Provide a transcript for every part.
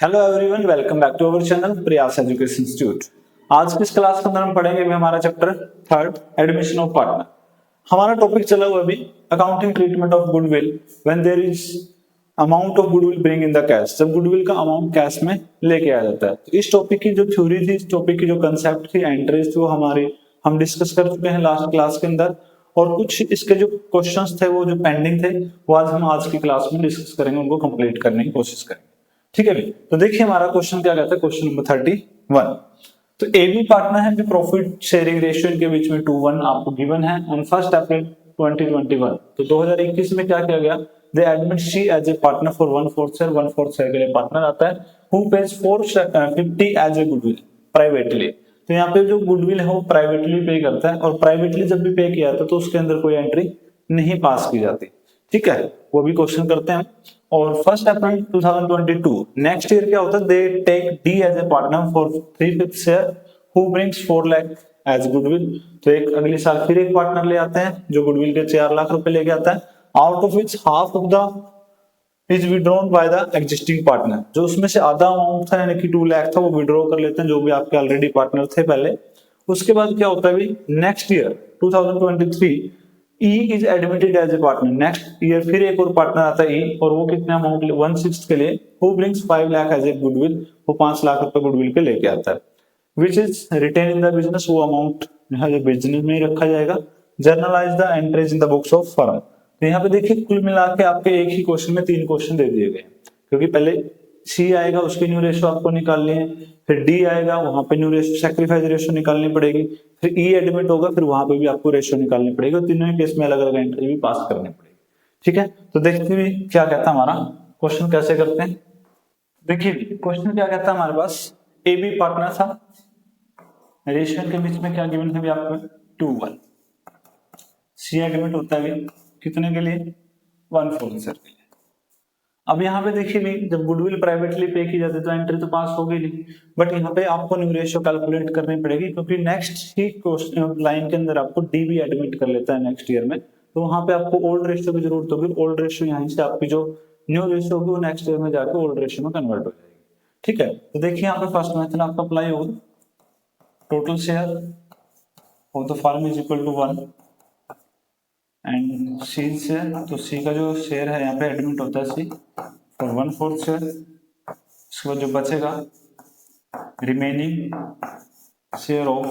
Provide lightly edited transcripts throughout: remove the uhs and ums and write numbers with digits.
Hello everyone, welcome back to our channel Prayas education institute. आज की इस क्लास के अंदर हम पढ़ेंगे भी हमारा chapter third admission of partner. हमारा टॉपिक चला हुआ अभी accounting treatment of goodwill when there is amount of goodwill bring in the cash, जब गुडविल का अमाउंट कैश में लेके आ जाता है। तो इस टॉपिक की जो थ्योरी थी, इस टॉपिक की जो कंसेप्ट थी, एंट्रीज थी, वो हमारी हम डिस्कस कर चुके हैं लास्ट क्लास के अंदर। और कुछ इसके जो क्वेश्चंस थे वो जो पेंडिंग थे वो आज की क्लास में डिस्कस करेंगे, उनको कंप्लीट करने की कोशिश करेंगे। ठीक है भाई, तो देखिए हमारा क्वेश्चन क्या कहता है, क्वेश्चन नंबर 31। तो एबी पार्टनर है जो प्रॉफिट शेयरिंग रेशियो इनके बीच में 2:1 आपको गिवन है ऑन 1 अप्रैल 2021। तो 2021 में क्या किया गया, they admit she as a partner for 1/4 share, 1/4 share के लिए पार्टनर आता है, who pays 450 as a goodwill privately. तो यहाँ पे जो गुडविल है वो प्राइवेटली पे करता है, और प्राइवेटली जब भी पे किया जाता है तो उसके अंदर कोई एंट्री नहीं पास की जाती। ठीक है, वो भी क्वेश्चन करते हैं। और 1 अप्रैल 2022 नेक्स्ट ईयर क्या होता है, they take D as a partner for 3/5 share who brings 4 lakh as goodwill. तो एक अगले साल फिर एक पार्टनर ले आते हैं जो गुडविल के 4 लाख रुपए लेके आता है, out of which half of the is withdrawn by the existing partner. जो उसमें से आधा अमाउंट था यानी कि 2 लाख था, वो विड्रॉ कर लेते हैं जो भी आपके ऑलरेडी पार्टनर थे पहले। उसके बाद क्या होता है, next year 2023 E is admitted as a partner. Next year फिर एक और पार्टनर आता है E, और वो कितने अमाउंट 1/6 के लिए who brings 5 lakh as a goodwill, वो 5 लाख रुपए गुडविल के लेके आता है, which is retained in the business. वो अमाउंट जो बिजनेस में ही रखा जाएगा। Journalise the entries in the books of firm. तो यहाँ पे देखिए कुल मिला के आपके एक ही क्वेश्चन में 3 क्वेश्चन दे दिए गए, क्योंकि पहले सी आएगा उसकी न्यू रेशियो आपको निकालनी है, फिर डी आएगा वहां पे न्यू रेशियो सैक्रिफाइस रेशियो निकालनी पड़ेगी, फिर ई एडमिट होगा फिर वहां पे भी आपको रेशियो निकालनी पड़ेगी, और तीनों केस में अलग अलग एंट्री भी पास करनी पड़ेगी। ठीक है, तो देखते हैं क्या कहता है हमारा क्वेश्चन, कैसे करते हैं। देखिए क्वेश्चन क्या कहता है हमारे पास, ए बी पार्टनर था, रेशियो के बीच में क्या गिवन है आपको 2:1। सी एडमिट होता है कितने के लिए 1/4 शेयर के लिए। अब यहाँ पे देखिए भी जब गुडविल प्राइवेटली पे की जाती है तो एंट्री तो पास होगी नहीं, बट यहाँ पे आपको न्यू रेशियो कैलकुलेट करनी पड़ेगी, क्योंकि नेक्स्ट ही लाइन के अंदर आपको डी भी एडमिट कर लेता है नेक्स्ट ईयर में। तो वहां पे आपको ओल्ड रेशियो की जरूरत होगी। ओल्ड रेशियो यहाँ से आपकी जो न्यू रेशियो होगी वो नेक्स्ट ईयर में जाकर ओल्ड रेशियो में कन्वर्ट हो जाएगी। ठीक है, तो देखिए यहाँ पे फर्स्ट मेथड आपका अप्लाई होगा, total share of the firm is equal to 1 and C से, तो सी का जो शेयर है यहाँ पे एडमिट होता है सी फॉर 1/4 शेयर। इसके बाद जो बचेगा remaining share of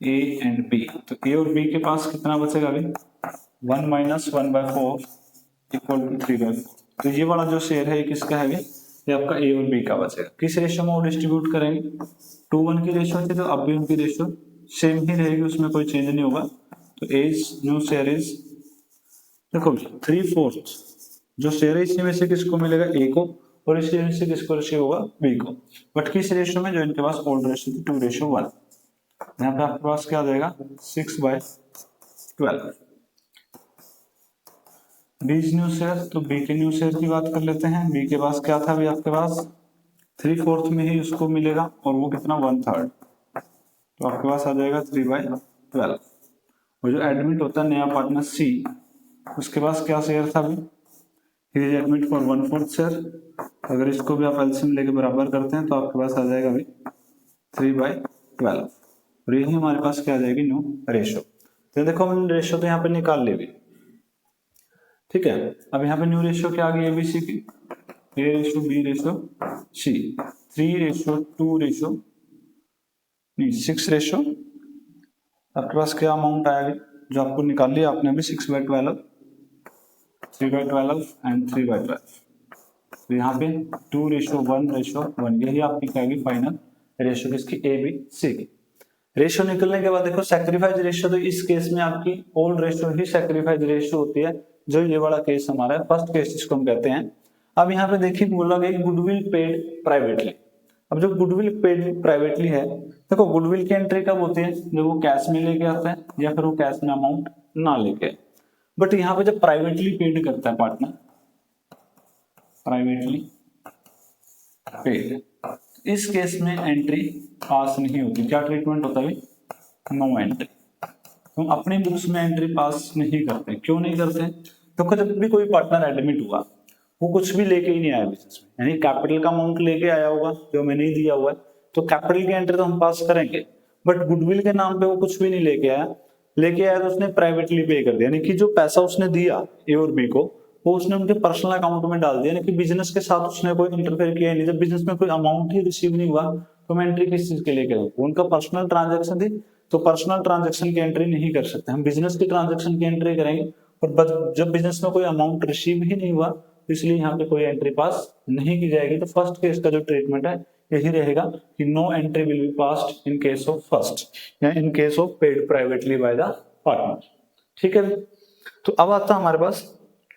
A and B. तो ए और बी के पास कितना बचेगा अभी 1 - 1/4 इक्वल टू 3/4। तो ये वाला जो शेयर है ये किसका है, ये आपका ए और बी का बचेगा। किस रेशियो में वो डिस्ट्रीब्यूट करेंगे, 2:1 की रेशियो थी, तो अब भी उनकी रेशियो सेम ही रहेगी, उसमें कोई चेंज नहीं होगा। तो एज न्यू शेयर इज, देखो 3/4 जो शेयर है इसी में से किसको मिलेगा, ए को, और इसी में से किसको रेशियो होगा, बी को। बट किस रेशियो में, जो इनके पास ओल्ड रेशियो थी 2:1। यहाँ पे आपके पास क्या आ जाएगा 6/12। बी इज न्यू शेयर, तो बी के न्यू शेयर की बात कर लेते हैं। बी के पास क्या था भी आपके पास 3/4 में ही उसको मिलेगा, और वो कितना 1/3, तो आपके पास आ जाएगा 3/12। और जो एडमिट होता है नया पार्टनर सी, उसके पास क्या शेयर था अभी, he is admit for 1/4 share. अगर इसको भी आप एलसीएम लेके बराबर करते हैं तो आपके पास आ जाएगा अभी 3/12, और यही हमारे पास क्या आ जाएगी न्यू रेशियो। तो देखो हम रेशियो तो यहाँ पे निकाल ले भी। ठीक है, अब यहाँ पे न्यू रेशियो क्या आ गई एबीसी की, A ratio B ratio C, 3:2 नहीं 6 आपके पास क्या अमाउंट आएगा जो आपको निकाल लिया आपने अभी 6/12, 3/12 एंड 3/12। तो यहाँ पे 2:1:1, यही आपकी क्या आएगी फाइनल रेशियो किसकी, ए बी सी की। रेशियो निकलने के बाद देखो सैक्रिफाइस रेशियो, तो इस केस में आपकी ओल्ड रेशियो ही सैक्रिफाइस रेशियो होती है, जो ये वाला केस हमारा है, फर्स्ट केस जिसको हम कहते हैं। अब यहाँ पे देखिए बोला गया गुडविल पेड प्राइवेटली। अब जो गुडविल पेड प्राइवेटली है, देखो गुडविल की एंट्री कब होती है, जब वो कैश में लेके आता है या फिर वो कैश में अमाउंट ना लेके। बट यहाँ पे जब प्राइवेटली पेड करता है पार्टनर, प्राइवेटली पेड, इस केस में एंट्री पास नहीं होती। क्या ट्रीटमेंट होता है, नो एंट्री। तो हम अपने बुक्स में एंट्री पास नहीं करते। क्यों नहीं करते, तो जब भी कोई पार्टनर एडमिट हुआ वो कुछ भी लेके ही नहीं आया बिजनेस में, यानी कैपिटल का अमाउंट लेके आया होगा जो मैंने ही दिया हुआ है, तो कैपिटल की एंट्री तो हम पास करेंगे, बट गुडविल के नाम पे वो कुछ भी नहीं लेके आया। लेके आया तो उसने प्राइवेटली पे कर दिया, यानी कि जो पैसा उसने दिया ए और बी को वो उसने उनके पर्सनल अकाउंट में डाल दिया, यानी कि बिजनेस के साथ उसने कोई इंटरफेयर किया नहीं। जब बिजनेस में कोई अमाउंट ही रिसीव नहीं हुआ तो मैं एंट्री किस चीज के लिए करूँ? उनका पर्सनल ट्रांजेक्शन थी, तो पर्सनल ट्रांजेक्शन की एंट्री नहीं कर सकते हम, बिजनेस की ट्रांजेक्शन की एंट्री करेंगे। और जब बिजनेस में कोई अमाउंट रिसीव ही नहीं हुआ तो इसलिए यहाँ पे कोई एंट्री पास नहीं की जाएगी। तो फर्स्ट केस का जो ट्रीटमेंट है यही रहेगा कि no entry will be passed in case of first, या in case of paid privately by the partner. ठीक है, तो अब आता है हमारे पास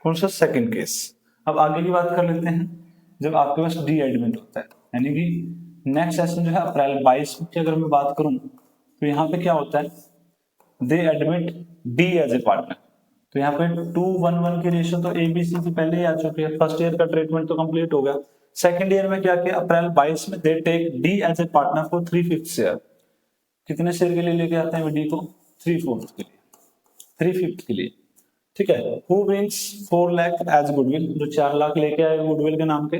कौन सा? Second case. अब आगे की बात कर लेते हैं, जब आपके पास डी एडमिट होता है, यानी कि नेक्स्ट सेशन जो है अप्रैल 22 की अगर मैं बात करूं तो यहाँ पे क्या होता है, they admit D as a partner. तो यहाँ पे 2:1:1 की रेशियो तो एबीसी की पहले ही आ चुकी है, फर्स्ट ईयर का ट्रीटमेंट तो कंप्लीट हो गया। सेकंड ईयर में क्या किया, अप्रैल 22 में they take D as a partner for 3/5 share. कितने शेयर के लिए लेके आते हैं डी को? 3/4 के लिए, 3/5 के लिए। ठीक है, who brings 4 lakh as goodwill, जो 4 लाख लेके आए गुडविल के नाम के,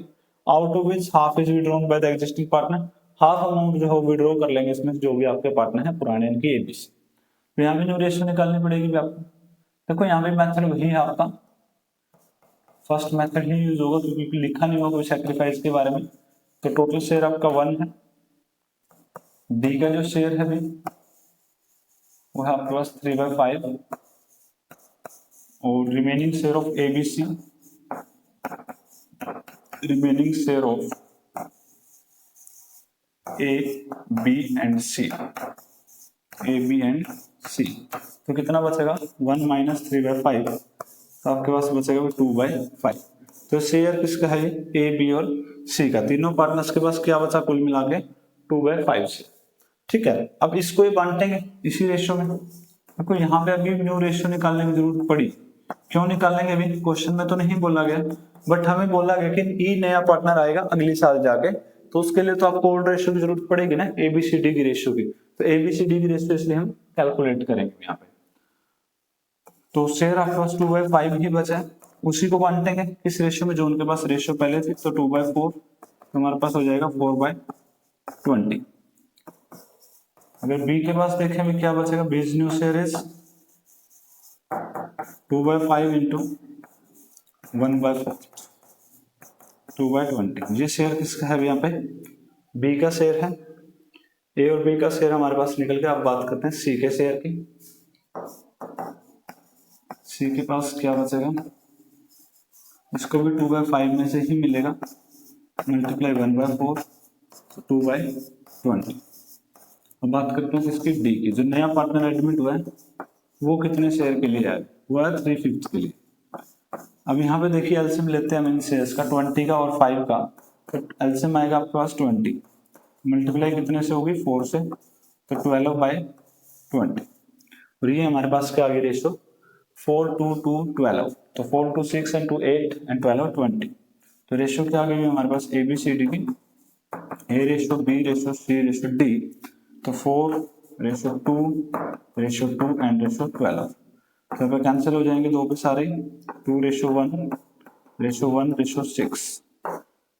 out of which half is withdrawn by the existing partner. Half amount जो है विड्रॉ कर लेंगे इसमें जो भी आपके पार्टनर है पुराने, इनकी एबीसी। तो यहाँ भी न्यू रेशियो निकालनी पड़ेगी भी आपको। देखो यहाँ पे मेथड वही है आपका, फर्स्ट मेथड ही यूज होगा क्योंकि लिखा नहीं होगा कोई सैक्रिफाइस के बारे में। तो टोटल शेयर आपका 1 है, डी का जो शेयर है भी वो है आपके पास 3/5, और remaining share of ABC, remaining share of A B and C, A B and C. तो कितना बचेगा? 1 - 3/5, तो आपके पास बचेगा 2/5। तो शेयर किसका है? ए बी और सी का। तीनों पार्टनर्स के पास क्या बचा कुल मिला के? 2/5 से। ठीक है, अब इसको ये बांटेंगे इसी रेशियो में। देखो यहाँ पे अभी न्यू रेशियो निकालने की जरूरत पड़ी, क्यों निकालेंगे? अभी क्वेश्चन में तो नहीं बोला गया, बट हमें बोला गया कि ई नया पार्टनर आएगा अगली साल जाके, तो उसके लिए तो आपको ओल्ड रेशियो की जरूरत पड़ेगी ना, एबीसीडी की रेशियो की। तो एबीसीडी की रेशियो इसलिए हम कैलकुलेट करेंगे यहाँ पे। तो शेयर आपके पास 2/5 ही बचा है, उसी को बांटेंगे इस रेशियो में जो उनके पास रेशियो पहले थी। तो 2/4 तो हमारे पास हो जाएगा 4/20। अगर बी के पास देखें अभी क्या बचेगा, बीज न्यू शेयर इज 2/5 इंटू 1/4, 2/20। ये शेयर किसका है? यहाँ पे बी का शेयर है। ए और बी का शेयर हमारे पास निकल गया। अब बात करते हैं सी के शेयर की। सी के पास क्या बचेगा? इसको भी 2/5 में से ही मिलेगा, मल्टीप्लाई 1/4, 2/20। अब बात करते हैं इसकी डी की। जो नया पार्टनर एडमिट हुआ है वो कितने शेयर के लिए है? वो है 3/5 के लिए। अब यहाँ पे देखिए एलसीएम लेते हैं हम इन शेयर्स का, 20 का और 5 का। तो एलसीएम आएगा आपके पास 20, मल्टीप्लाई कितने से होगी? 4 से, तो 12/20। और ये हमारे पास क्या आ गई रेशियो? 4 to 2 12। तो 4 to 6 and to 8 and 12 20। तो रेशियो क्या आ गई हमारे पास? ए बी सी डी की, A ratio B ratio C ratio D. तो 4:2 एंड रेशियो 12। तो यहाँ कैंसिल हो जाएंगे दो पे सारे, 2:1:6।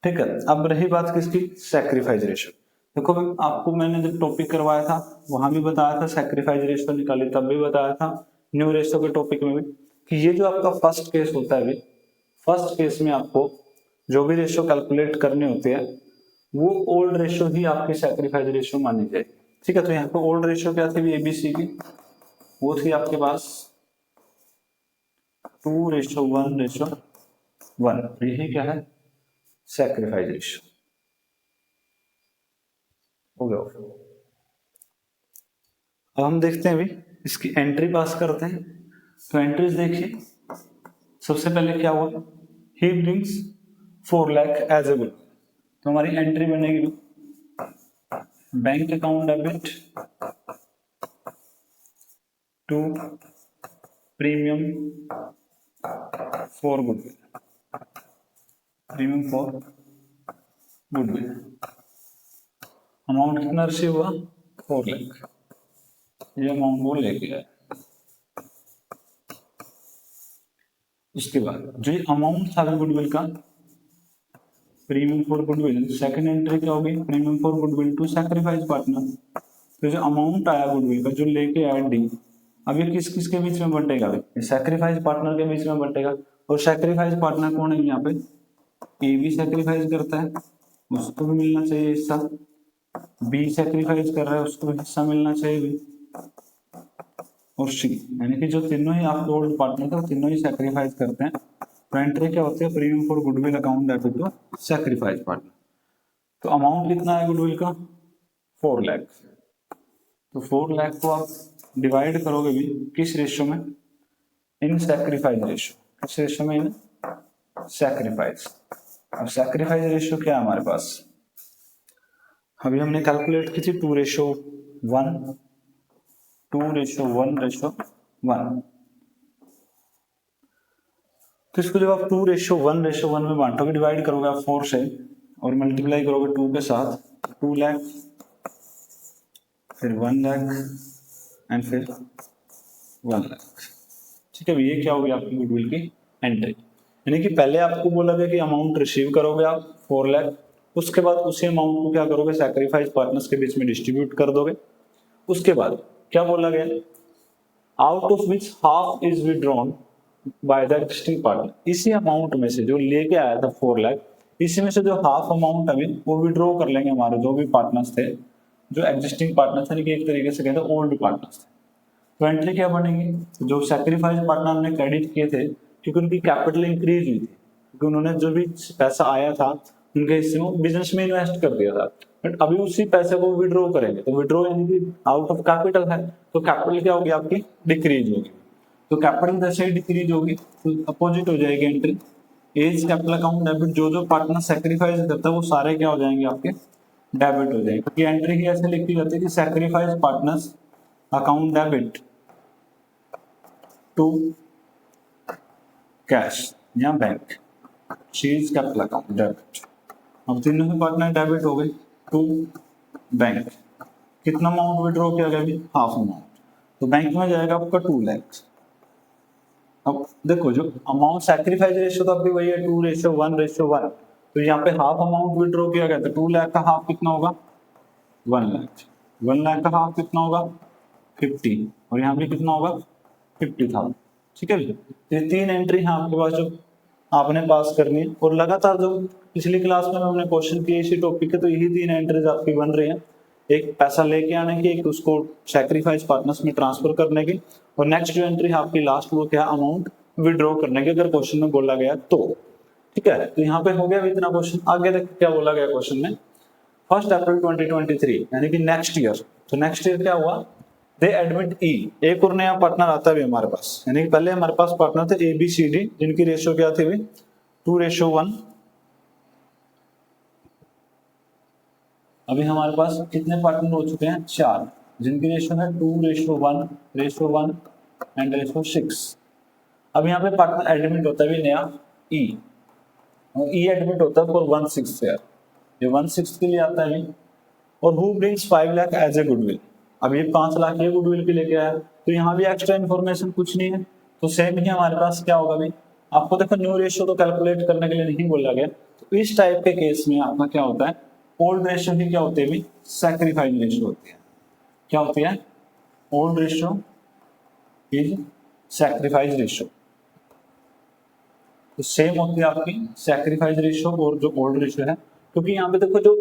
ठीक है, अब रही बात किसकी? Sacrifice ratio. देखो आपको मैंने जब टॉपिक करवाया था वहां भी बताया था, सैक्रिफाइस रेशियो निकाली तब भी बताया था, न्यू रेशियो के टॉपिक में भी, कि ये जो आपका फर्स्ट केस होता है, फर्स्ट केस में आपको जो भी रेशियो कैलकुलेट करने होते हैं वो ओल्ड रेशियो ही आपकी सैक्रिफाइस रेशियो मानी जाएगी। ठीक है, तो यहाँ पे ओल्ड रेशियो क्या थी एबीसी की? वो थी आपके पास 2:1:1। यही क्या है? सैक्रिफाइस रेशियो हो गया। अब हम देखते हैं अभी इसकी एंट्री पास करते हैं। तो एंट्रीज देखिए, सबसे पहले क्या हुआ? He brings 4 lakh as a good. तो हमारी एंट्री बनेगी bank account debit to premium for goodwill, premium for goodwill. Amount कितना रिसीव हुआ? 4 लाख। ये अमाउंट वो लेके आए। उसके बाद जो अमाउंट था गुडविल का premium for goodwill. Second entry क्या होगी, premium for goodwill to sacrifice partner. तो जो अमाउंट आया गुडविल का जो लेके आया डी, अब ये किस किस के बीच में बंटेगा, सैक्रिफाइस पार्टनर के बीच में बंटेगा। और सैक्रिफाइस पार्टनर कौन है यहाँ पे, ए भी सैक्रिफाइस करता है, उसको भी मिलना चाहिए हिस्सा, बी सैक्रिफाइस कर रहा है, उसको भी हिस्सा मिलना चाहिए, और सी, यानी कि जो तीनों ही आपके ओल्ड पार्टनर थे वो तीनों ही सैक्रिफाइस करते हैं। तो एंट्री क्या होती है, premium for goodwill account debit to sacrifice partner. तो अमाउंट कितना है गुडविल का, 4 लाख। तो 4 लाख को आप डिवाइड करोगे भी किस रेशियो में, इन सैक्रिफाइस रेशियो। किस रेशियो में, इन सैक्रिफाइस। अब सैक्रिफाइस रेशियो क्या है हमारे पास, अभी हमने कैलकुलेट की थी 2:1, 2:1:1। तो इसको जब आप 2:1:1 में बांटोगे, डिवाइड करोगे आप 4 से और मल्टीप्लाई करोगे 2 के साथ, 2 लाख, फिर 1 लाख एंड फिर 1 लाख। ठीक है, ये क्या होगी आपकी गुडविल की एंट्री। यानी कि पहले आपको बोला गया कि अमाउंट रिसीव करोगे आप 4 लाख, उसके बाद उसी अमाउंट को क्या करोगे, सैक्रिफाइस पार्टनर्स के बीच में डिस्ट्रीब्यूट कर दोगे। उसके बाद क्या बोला गया, out of which half is withdrawn by the existing partner. इसी अमाउंट में से जो लेके आया था 4 लाख, इसी में से जो हाफ अमाउंट अभी वो विड्रॉ कर लेंगे हमारे जो भी पार्टनर्स थे, जो एग्जिस्टिंग पार्टनर्स थे, एक तरीके से कहते हैं ओल्ड पार्टनर्स थे। तो एंट्री क्या बनेगी, जो सैक्रिफाइस पार्टनर ने क्रेडिट किए थे, क्योंकि उनकी कैपिटल इंक्रीज हुई थी, क्योंकि उन्होंने जो भी पैसा आया था उनके हिस्से में बिजनेस में इन्वेस्ट कर दिया था। बट अभी उसी पैसे को विड्रॉ करेंगे, तो विड्रॉ यानी कि आउट ऑफ कैपिटल है, तो कैपिटल क्या होगी आपकी, डिक्रीज होगी। तो कैपिटल जैसे ही डिक्रीज होगी तो अपोजिट हो जाएगी entry, as capital account debit. जो जो पार्टनर सेक्रीफाइस करता है वो सारे क्या हो जाएंगे आपके, डेबिट हो जाएंगे। क्योंकि एंट्री की ऐसे लिखी जाती है कि sacrifice partners account debit to cash या बैंक, चीज कैपिटल अकाउंट डेबिट। अब तीनों के पार्टनर डेबिट हो गए टू बैंक। कितना अमाउंट विड्रॉ किया गया, हाफ अमाउंट, तो बैंक में जाएगा आपका 2 लाख। अब देखो जो अमाउंट सैक्रिफाइस रेशियो तो आपकी वही है 2:1:1, तो यहाँ पे हाफ अमाउंट विड्रॉ किया गया, तो 2 लाख का हाफ कितना होगा, 1 लाख। 1 लाख का हाफ कितना होगा, 50, और यहाँ पे कितना होगा, 50,000। ठीक है, तो ये 3 एंट्री है आपके पास जो आपने पास करनी है। और लगातार जो पिछली क्लास में हमने क्वेश्चन किए इसी टॉपिक के, तो यही 3 एंट्रीज आपकी बन रही है, एक पैसा लेके आने की, एक उसको सैक्रिफाइस पार्टनर्स में ट्रांसफर करने की, और नेक्स्ट जो एंट्री आपकी लास्ट वो क्या, अमाउंट विड्रॉ करने की, अगर क्वेश्चन में बोला गया तो। ठीक है, तो यहाँ पे हो गया इतना क्वेश्चन। आगे देख क्या बोला गया क्वेश्चन में, 1 अप्रैल 2023 यानी कि नेक्स्ट ईयर। तो नेक्स्ट ईयर क्या हुआ, दे एडमिट ई, एक और नया पार्टनर आता है हमारे पास, यानी कि पहले हमारे पास पार्टनर थे ए बी सी डी, जिनकी रेशियो क्या थी, 2:1। अभी हमारे पास कितने पार्टनर हो चुके हैं, 4, जिनकी रेशियो है 2:1 एंड 6। अब यहाँ पे पार्टनर एडमिट होता है भी नया ई, और ई एडमिट होता है फॉर 1/6 शेयर, ये 1/6 के लिए आता है भी। और who brings 5 lakh as a goodwill, अब ये 5 लाख ये गुडविल के लेके आया, तो यहाँ भी एक्स्ट्रा इन्फॉर्मेशन कुछ नहीं है, तो सेम ही हमारे पास क्या होगा भाई, आपको देखो न्यू रेशियो तो कैलकुलेट करने के लिए नहीं बोला गया, तो इस टाइप के केस में आपका क्या होता है, ओल्ड रेशियो की क्या होती है भाई, सैक्रिफाइस रेशियो होती है। क्या होती है, old ratio is sacrifice ratio. तो सेम होती है आपकी सैक्रिफाइस रेशियो और जो ओल्ड रेशियो है, क्योंकि यहाँ पे देखो जो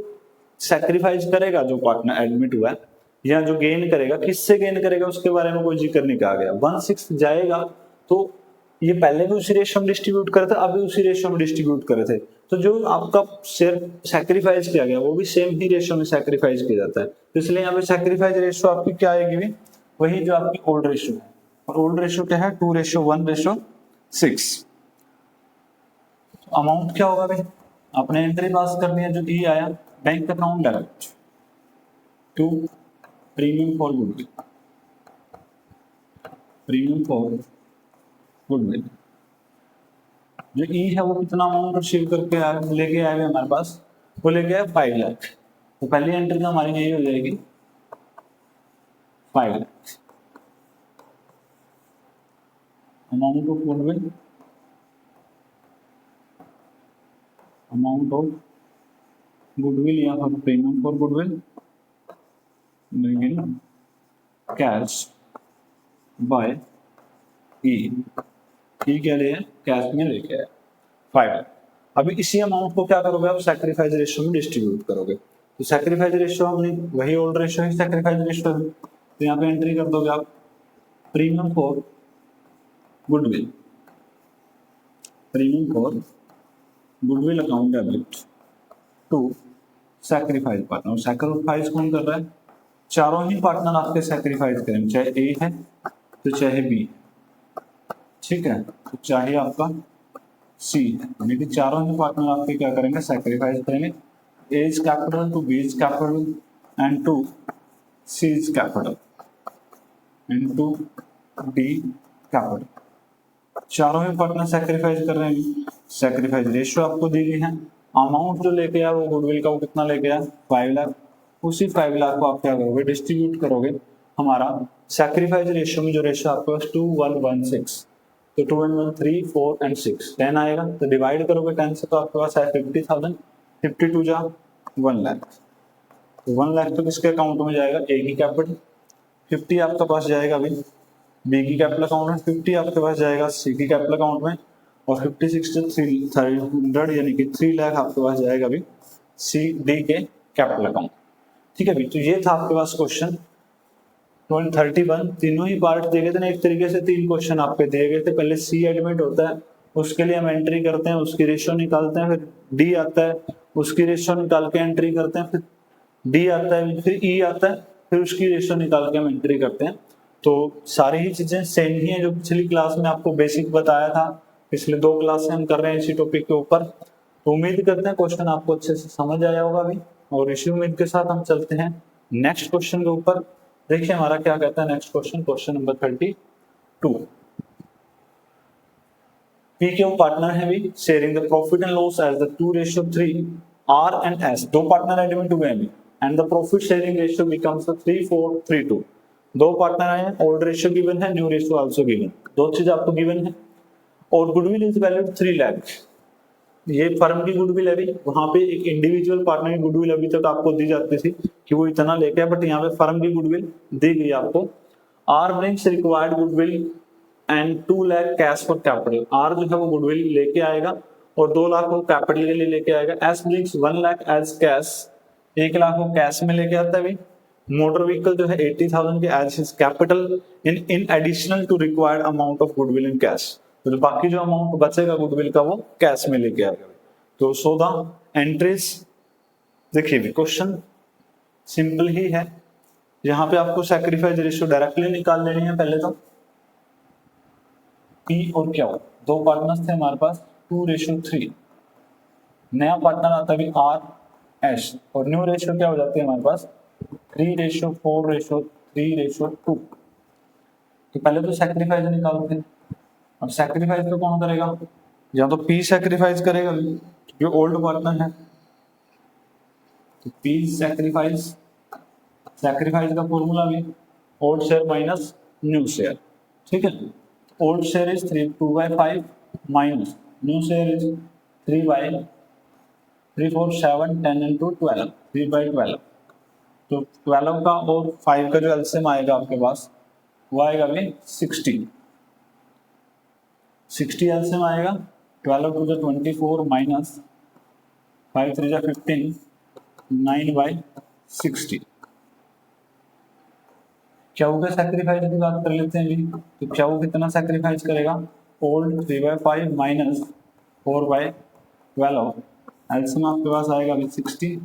सैक्रिफाइस करेगा जो पार्टनर एडमिट हुआ है, या जो गेन करेगा, किससे गेन करेगा उसके बारे में कोई जिक्र नहीं कहा गया। 1/6 जाएगा तो ये पहले भी उसी रेशियो में डिस्ट्रीब्यूट करे थे, अभी उसी रेशियो में डिस्ट्रीब्यूट करे थे, तो जो आपका शेयर सैक्रिफाइस किया गया वो भी सेम ही रेशियो में सैक्रिफाइस किया जाता है। तो इसलिए यहाँ पे सैक्रिफाइस रेशियो आपकी क्या आएगी भी, वही जो आपकी ओल्ड रेशियो है, और ओल्ड रेशियो क्या है, 2:1:6। अमाउंट क्या होगा भाई, आपने एंट्री पास करनी है, जो ई आया bank account debit to premium for goodwill, premium for goodwill. जो ई है वो कितना अमाउंट रिसीव करके लेके आए हुए हमारे पास, वो लेके आए 5 लाख। तो पहली एंट्री तो हमारी यही हो जाएगी 5 lakh amount of goodwill, amount of goodwill या फिर premium for goodwill cash by E, क्या लिया कैश में लेके आया 5। अभी इसी अमाउंट को क्या करोगे आप सैक्रिफाइस रेशियो में डिस्ट्रीब्यूट करोगे। तो सैक्रिफाइस रेशियो हमने वही ओल्ड रेशियो है सैक्रिफाइस रेशियो है, तो यहाँ पे एंट्री कर दोगे आप premium for goodwill, premium for goodwill account debit to sacrifice partner. Sacrifice कौन कर रहा है, चारों ही पार्टनर आपके सैक्रिफाइस करेंगे, चाहे ए है तो चाहे बी, ठीक है, तो चाहे आपका सी है, यानी कि चारों ही पार्टनर आपके क्या करेंगे सैक्रिफाइस करेंगे। A is capital to B is capital and to C is capital and to D capital, चारों ही पार्टनर सैक्रिफाइस कर रहे हैं। सैक्रिफाइस रेशियो आपको दी गई है, अमाउंट जो लेके आया वो गुडविल का वो कितना लेके आया 5 लाख, उसी 5 लाख को आप क्या करोगे डिस्ट्रीब्यूट करोगे। हमारा सैक्रिफाइस रेशियो में जो रेशियो आपके पास 2:1:6, तो 2 and 1 3 4 and 6 10 आएगा, तो डिवाइड करोगे 10 से तो आपके पास है 50,000, 52 जा 1 लाख, तो 1 लाख तो किसके अकाउंट में जाएगा ए की कैपिटल, 50 आपके पास जाएगा अभी बी की कैपिटल अकाउंट में, 50 आपके पास जाएगा सी की कैपिटल अकाउंट में, और 56 से 300 यानी कि 3 लाख आपके पास जाएगा अभी सी डी के कैपिटल अकाउंट। ठीक है, तो ये था आपके पास क्वेश्चन 31। तीनों ही पार्ट दिए गए थे ना, एक तरीके से 3 क्वेश्चन आपके दिए गए थे। पहले सी एडमिट होता है, उसके लिए हम एंट्री करते हैं, उसकी रेशियो निकालते हैं, फिर डी आता है, उसकी रेशियो निकाल के एंट्री करते हैं, फिर डी आता है, फिर ई आता है, फिर उसकी रेशियो निकाल के हम एंट्री करते हैं। तो सारी ही चीजें सेम ही है जो पिछली क्लास में आपको बेसिक बताया था, पिछले 2 क्लास से हम कर रहे हैं इसी टॉपिक के ऊपर। तो उम्मीद करते हैं क्वेश्चन आपको अच्छे से समझ आया होगा अभी, और इसी उम्मीद के साथ हम चलते हैं नेक्स्ट क्वेश्चन के ऊपर। देखिए हमारा क्या कहता है next question, question number 32। P Q partner है भी sharing the profit and loss as the 2:3 R and S, 2 partner admit हुए हैं and the profit sharing ratio becomes 3:4:3:2। 2 partner आए हैं, ओल्ड रेशियो गिवन है, न्यू रेशियो आल्सो गिवन, 2 चीज आपको given है। और गुडविल इज वैल्यूड 3 लाख, ये फर्म की गुडविल है, वहां पे एक इंडिविजुअल पार्टनर की गुडविल अभी तक आपको दी जाती थी कि वो इतना लेके आए, बट यहाँ पे फर्म की गुडविल दी गई आपको। R brings required goodwill and 2 lakh cash for capital, R जो है वो गुडविल लेके आएगा और 2 लाख वो कैपिटल के लिए लेके आएगा। S brings 1 lakh as cash, 1 lakh वो कैश में लेके आता है भाई। मोटर व्हीकल जो है 80,000 के as his capital in additional to required amount of goodwill in cash, तो बाकी जो अमाउंट बचेगा गुडविल का वो कैश में लेके आएगा। तो सो द एंट्रीज, देखिए भी क्वेश्चन सिंपल ही है, यहाँ पे आपको सैक्रिफाइस रेशियो डायरेक्टली निकाल लेनी है। पहले तो पी और क्या, 2 पार्टनर्स थे हमारे पास 2:3, नया पार्टनर आता है आर एस, और न्यू रेशियो क्या हो जाती है हमारे पास 3:4:3:2। तो पहले तो सैक्रिफाइस निकालते हैं। अब सैक्रिफाइस तो कौन करेगा, या तो पी सैक्रिफाइस करेगा जो ओल्ड पार्टनर है, तो पी सैक्रिफाइस, सैक्रिफाइस का फॉर्मूला भी old share minus new share, ठीक है। Old share is 2/5 minus new share is 3 4 7 10 into 12, 3/12। तो 12 का और 5 का जो एलसीएम आएगा आपके पास वो आएगा भी 60 एलसीएम आएगा। 12 टू द 24 माइनस 5 3 15, 9/60। क्यू का सैक्रिफाइस की बात कर लेते हैं जी, तो क्यू कितना सैक्रिफाइस करेगा, ओल्ड 3/5 माइनस 4/12, एलसीएम आपके पास आएगा अभी 60,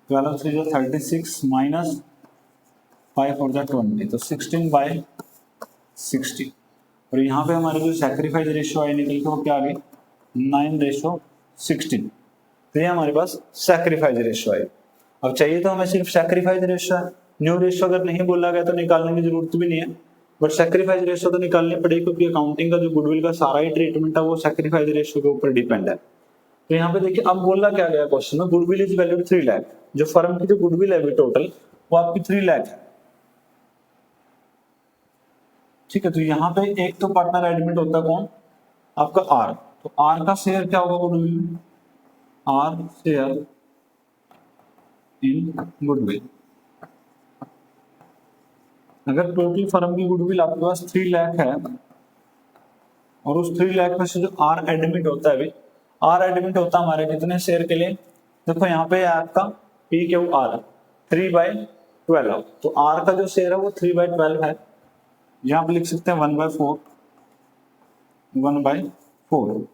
12 3 36 माइनस 5 4 20, तो 16/60। और यहाँ पे हमारे जो सैक्रिफाइस रेशियो आई निकल के वो क्या आ गई 9:16। तो ये हमारे पास सैक्रिफाइस रेशियो आई। अब चाहिए तो हमें सिर्फ सैक्रिफाइस रेशियो है, न्यू रेशियो अगर नहीं बोला गया तो निकालने की जरूरत भी नहीं है, बट सैक्रिफाइस रेशियो तो निकालनी पड़ेगी क्योंकि अकाउंटिंग का जो गुडविल का सारा ही ट्रीटमेंट है वो सैक्रिफाइस रेशियो के ऊपर डिपेंड है। तो यहाँ पे देखिए अब बोला क्या गया क्वेश्चन में, गुडविल इज वैल्यूड 3 लाख, जो फर्म की जो गुडविल है टोटल वो आपकी 3 लाख है, ठीक है। तो यहाँ पे एक तो पार्टनर एडमिट होता है कौन, आपका आर, तो आर का शेयर क्या होगा गुडविल में आर शेयर इन गुडविल। अगर टोटल फर्म की गुडविल आपके पास 3 लाख है और उस 3 लाख में से जो आर एडमिट होता है, अभी आर एडमिट होता है हमारे कितने शेयर के लिए, देखो यहाँ पे आपका पी क्यू आर 3/12, तो आर का जो शेयर है वो 3/12 है। यहाँ पे लिख सकते हैं 1/4, 1/4।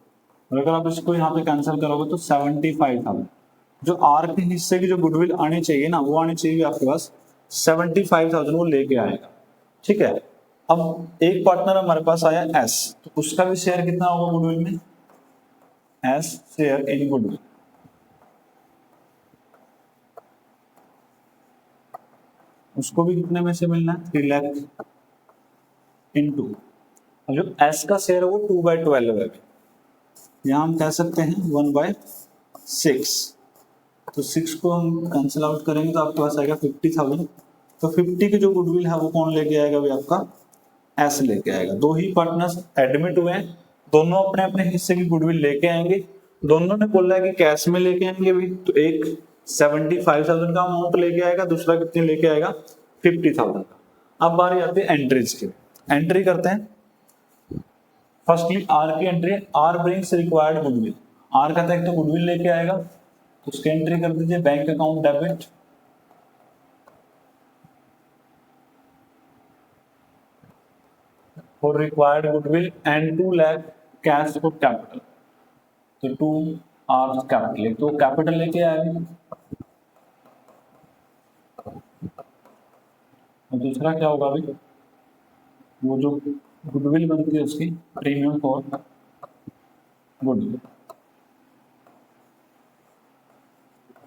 और अगर आप इसको यहाँ पे कैंसिल करोगे तो 75,000 जो आर के हिस्से की जो गुडविल आनी चाहिए ना, वो आनी चाहिए आपके पास 75,000, वो लेके आएगा। ठीक है, अब एक पार्टनर हमारे पास आया एस, तो उसका भी शेयर कितना होगा गुडविल में, एस शेयर इन गुडविल। उसको भी कितने में से मिलना है, 3 लाख इनटू, जो एस का शेयर है वो 2/12 है, यहाँ हम कह सकते हैं 1/6। तो 6 को हम कैंसिल आउट करेंगे तो आपके पास आएगा 50,000। तो 50 की जो गुडविल है वो कौन लेके आएगा, भी आपका एस लेके आएगा। दो ही पार्टनर्स एडमिट हुए हैं, दोनों अपने अपने हिस्से की गुडविल लेके आएंगे। दोनों ने बोला है कि कैश में लेके आएंगे भी, तो एक 75,000 का अमाउंट लेके आएगा, दूसरा कितने लेके आएगा, 50,000 का। अब बारी आती है एंट्रीज की। एंट्री करते हैं। फर्स्टली आर की entry, R brings required goodwill. R का तो गुडविल लेके आएगा, तो उसकी एंट्री कर दीजिए, bank account debit for required goodwill and 2 lakh cash for capital. तो 2 आर कैपिटल, तो कैपिटल लेके आएगा। और दूसरा क्या होगा अभी, वो जो गुडविल बनती है उसकी प्रीमियम फॉर गुडविल।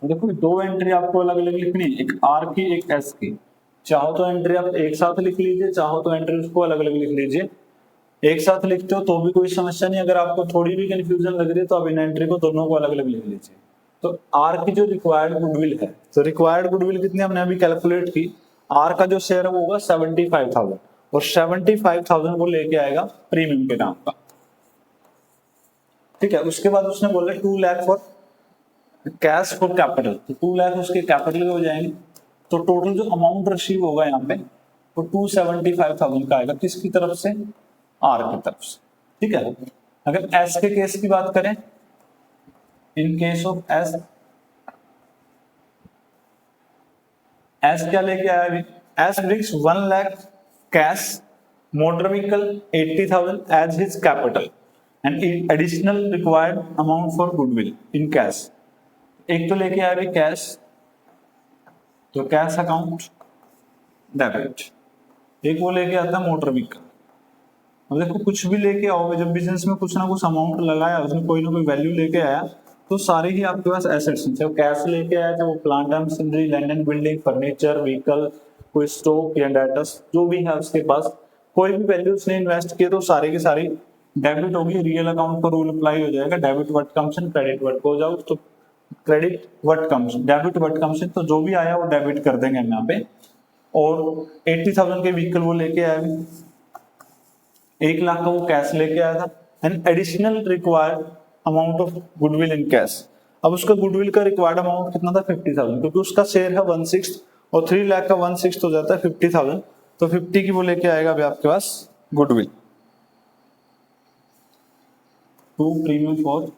देखो 2 एंट्री आपको अलग अलग लिखनी है, एक आर की एक एस की। चाहो तो एंट्री आप एक साथ लिख लीजिए, चाहो तो एंट्री उसको अलग अलग लिख लीजिए। एक साथ लिखते हो तो भी कोई समस्या नहीं, अगर आपको थोड़ी भी कंफ्यूजन लग रही है तो आप इन एंट्री को दोनों को अलग अलग लिख लीजिए। तो आर की जो रिक्वायर्ड गुडविल है, तो रिक्वायर्ड गुडविल कितनी हमने अभी कैलकुलेट की, आर का जो शेयर है वो होगा 75,000, और 75,000 वो लेके आएगा प्रीमियम के नाम का। ठीक है, उसके बाद उसने बोला 2 lakh for cash for capital, तो 2 लाख उसके कैपिटल के हो जाएंगे। तो टोटल जो अमाउंट रिसीव होगा यहाँ पे वो 275,000 का आएगा, किसकी तरफ से, आर की तरफ से। ठीक है, अगर एस के केस की बात करें, in case of S, S क्या लेके आया अभी, S brings 1 lakh cash, motor vehicle 80,000 as his capital and additional required amount for goodwill in cash. एक तो लेके आया कैश, तो कैश अकाउंट डेबिट, एक वो लेके आता है मोटर व्हीकल। अब देखो कुछ भी लेके आओगे, जब बिजनेस में कुछ ना कुछ अमाउंट लगाया, उसमें कोई ना कोई वैल्यू लेके आया, तो सारे ही आपके पास एसेट्स हैं। चाहे वो कैश लेके आया, चाहे वो plant and machinery, land and building, furniture, vehicle, कोई स्टॉक या डेटर्स, जो भी है उसके पास, कोई भी वैल्यू उसने इन्वेस्ट किए तो सारे की सारी डेबिट होगी। रियल अकाउंट पर रूल अप्लाई हो जाएगा, debit what comes in, credit what goes out. तो credit what comes, debit what comes in, तो जो भी आया वो डेबिट कर देंगे हम यहाँ पे। और 80,000 के व्हीकल वो लेके आया, 1 लाख का वो कैश लेके आया था, and additional required amount of goodwill in cash. अब उसका गुडविल का रिक्वायर्ड अमाउंट कितना था, 50,000, क्योंकि उसका शेयर है 1/6 और 3 लाख का 1/6 हो जाता है 50,000, तो 50 की वो लेके आएगा अभी आपके पास goodwill. To premium for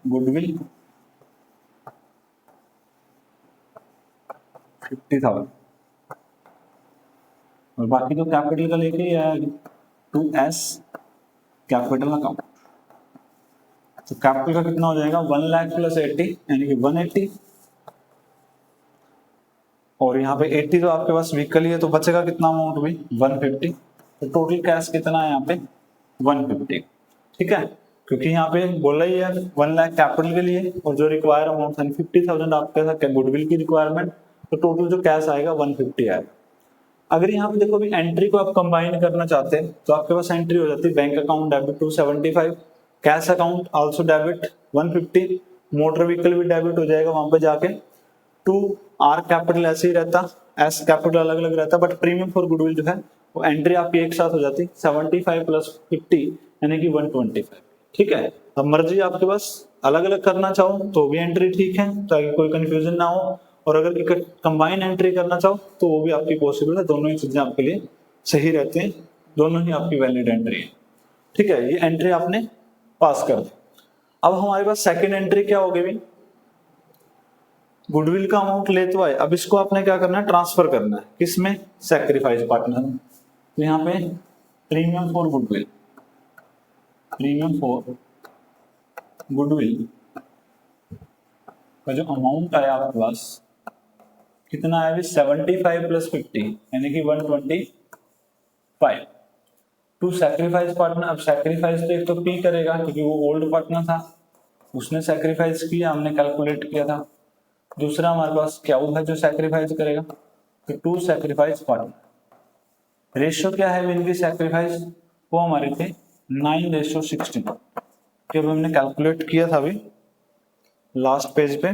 goodwill 50,000, और बाकी तो कैपिटल का लेके ही आया 2S कैपिटल अकाउंट। तो कैपिटल का कितना हो जाएगा, 1 लाख प्लस 80 यानी कि 180, और यहाँ पे 80 तो आपके पास व्हीकल ही है, तो बचेगा कितना अमाउंट भी, 150। तो टोटल कैश कितना है यहाँ पे, 150। ठीक है, क्योंकि यहाँ पे बोला ही है 1 लाख कैपिटल के लिए, और जो रिक्वायर अमाउंट है 50,000 आपके साथ गुडविल की रिक्वायरमेंट, तो टोटल जो कैश आएगा 150 आएगा। अगर यहाँ पे देखो अभी एंट्री को आप कंबाइन करना चाहते हैं, तो आपके पास एंट्री हो जाती है bank account debit 275, cash account also debit 150, motor vehicle भी डेबिट हो जाएगा वहां पे जाके। 2 आर कैपिटल ऐसे ही रहता, एस कैपिटल अलग अलग रहता, बट प्रीमियम फॉर गुडविल जो है वो एंट्री आपकी एक साथ हो जाती, 75 प्लस 50 यानी कि 125। ठीक है। अब मर्जी आपके पास, अलग अलग करना चाहो तो भी एंट्री ठीक है ताकि कोई कंफ्यूजन ना हो, और अगर कंबाइन एंट्री करना चाहो तो वो भी आपकी पॉसिबल है। दोनों ही चीजें आपके लिए सही रहती हैं, दोनों ही आपकी वैलिड एंट्री है। ठीक है, ये एंट्री आपने पास कर दी। अब हमारे पास सेकंड एंट्री क्या होगी भी, गुडविल का अमाउंट ले तो आए, अब इसको आपने क्या करना है, ट्रांसफर करना है किसमें, सैक्रिफाइस पार्टनर में। तो यहाँ पे premium for goodwill, premium for goodwill का जो अमाउंट आया आपके पास कितना आया, 75 प्लस 50 यानी कि 125 टू सैक्रिफाइस पार्टनर। अब सैक्रिफाइस तो एक तो पी करेगा क्योंकि वो ओल्ड पार्टनर था, उसने सैक्रिफाइस किया, हमने कैलकुलेट किया था। दूसरा हमारे पास क्या है जो सैक्रिफाइस करेगा, तो टू सैक्रिफाइस पार्टनर। रेशियो क्या है इनकी सैक्रिफाइस, वो हमारे थे 9:16 कि हमने कैलकुलेट किया था अभी लास्ट पेज पे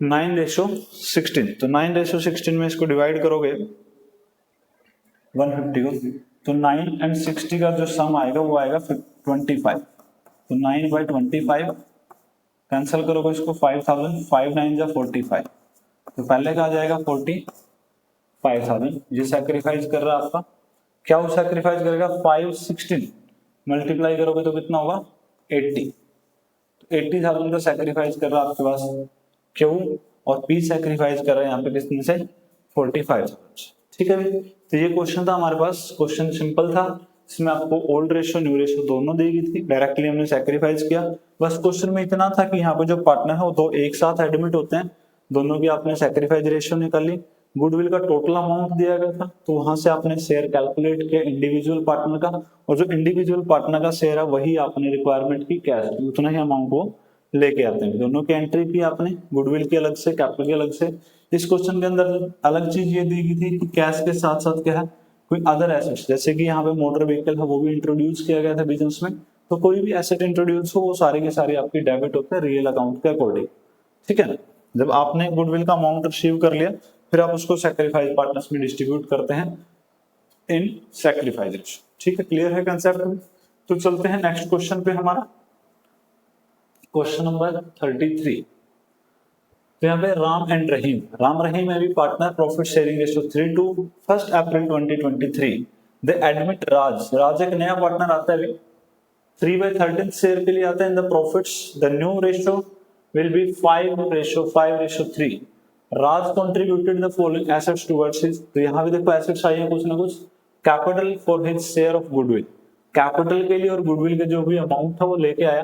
9:16। तो 9:16 में इसको डिवाइड करोगे 150 को, तो 9 and 60 का जो सम आएगा वो आएगा 25। तो 9/25 कैंसिल करोगे इसको 5000, 5 9 जा 45, तो पहले का आ जाएगा 45,000। ये सैक्रिफाइस कर रहा है आपका, क्या वो सैक्रिफाइस करेगा 516 मल्टीप्लाई करोगे तो कितना होगा 80। 80,000 का सैक्रिफाइस कर रहा है आपके पास क्यों, और पी सैक्रिफाइस कर रहे हैं यहाँ पे कितने से 45,000। ठीक है भाई, तो ये क्वेश्चन था हमारे पास। क्वेश्चन सिंपल था, इसमें आपको ओल्ड रेशियो न्यू रेशियो दोनों दी गई थी, डायरेक्टली हमने सैक्रिफाइस किया। बस क्वेश्चन में इतना था कि यहाँ पे जो पार्टनर है वो दो एक साथ एडमिट होते हैं, दोनों की आपने सैक्रिफाइस रेशियो निकाली। गुडविल का टोटल अमाउंट दिया गया था, तो वहां से आपने शेयर कैलकुलेट किया इंडिविजुअल पार्टनर का, और जो इंडिविजुअल पार्टनर का शेयर है वही आपने रिक्वायरमेंट की कैश उतना ही अमाउंट वो लेके आते हैं। दोनों की एंट्री की आपने, गुडविल की अलग से, कैपिटल की अलग से। इस क्वेश्चन के अंदर अलग चीज ये दी गई थी कि कैश के साथ साथ क्या है, कोई अदर एसेट्स, जैसे कि यहाँ पे मोटर व्हीकल है वो भी इंट्रोड्यूस किया गया था बिजनेस में। तो कोई भी एसेट इंट्रोड्यूस हो वो सारे के सारे आपकी डेबिट होते हैं रियल अकाउंट के अकॉर्डिंग। ठीक है ना, जब आपने गुडविल का अमाउंट रिसीव कर लिया फिर आप उसको सैक्रिफाइस पार्टनर्स में डिस्ट्रीब्यूट करते हैं इन सैक्रिफाइस रेशियो। ठीक है, क्लियर है कंसेप्ट में। तो चलते हैं नेक्स्ट क्वेश्चन पे, हमारा क्वेश्चन नंबर 33। तो यहाँ पे राम एंड रहीम, राम रहीम है भी partner, profit sharing ratio 3 to 1 April 2023 they admit Raj, Raj एक नया पार्टनर आता है 3/13 शेयर के लिए आता है in the profits. The new ratio will be 5:3। Raj contributed the following assets towards his, तो यहाँ भी देखो एसेट्स आई है कुछ ना कुछ। Capital for his share of goodwill, capital के लिए और गुडविल के जो भी अमाउंट था वो लेके आया।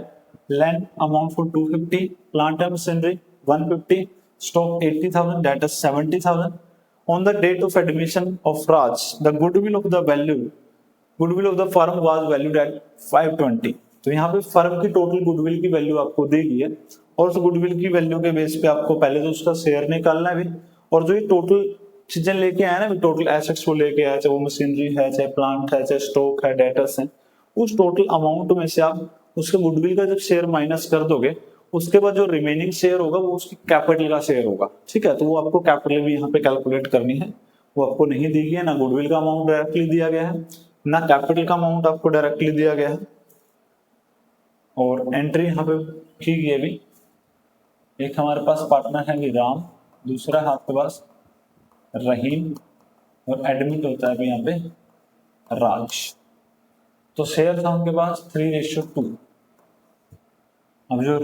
Land amount for 250, plant and machinery 150, stock 80,000, that is 70,000. On the date of admission of Raj, the goodwill of the firm was valued at 520. तो यहाँ पे फर्म की टोटल गुडविल की वैल्यू आपको दी गई है, और उस गुडविल की वैल्यू के बेस पे आपको पहले तो उसका शेयर निकालना है भी, और जो ये टोटल चीजें लेके आए ना, टोटल एसेट्स वो लेके आए, चाहे वो मशीनरी है, चाहे प्लांट है, चाहे स्टॉक है, डेटर्स है, उस टोटल अमाउंट में से आप उसके गुडविल का जब शेयर माइनस कर दोगे उसके बाद जो रिमेनिंग शेयर होगा वो उसकी कैपिटल का शेयर होगा। ठीक है, तो वो आपको कैपिटल भी यहाँ पे कैलकुलेट करनी है, वो आपको नहीं दी गई है, ना गुडविल का अमाउंट डायरेक्टली दिया गया है, ना कैपिटल का अमाउंट आपको डायरेक्टली दिया गया है। और एंट्री यहाँ पे की गई है भी, एक हमारे पास पार्टनर है राम, दूसरा है आपके पास रहीम, और एडमिट होता है यहाँ पे राज। तो शेयर था उनके पास 3:2। अब जो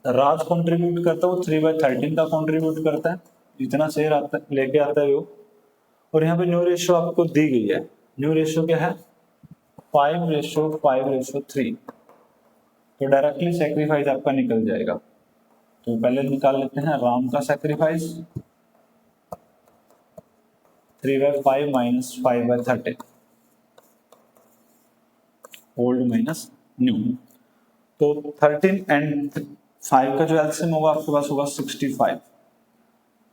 राज कंट्रीब्यूट करता है वो 3/13 का कंट्रीब्यूट करता है, इतना शेयर आता है लेके आता है वो। और यहाँ पे न्यू रेशियो आपको दी गई है, न्यू रेशियो क्या है 5:5:3। तो डायरेक्टली सैक्रिफाइस आपका निकल जाएगा। तो पहले निकाल लेते हैं राम का sacrifice 3/5 minus 5/13, old minus new. तो 13 एंड 5 का जो एलसीएम होगा आपके पास होगा 65।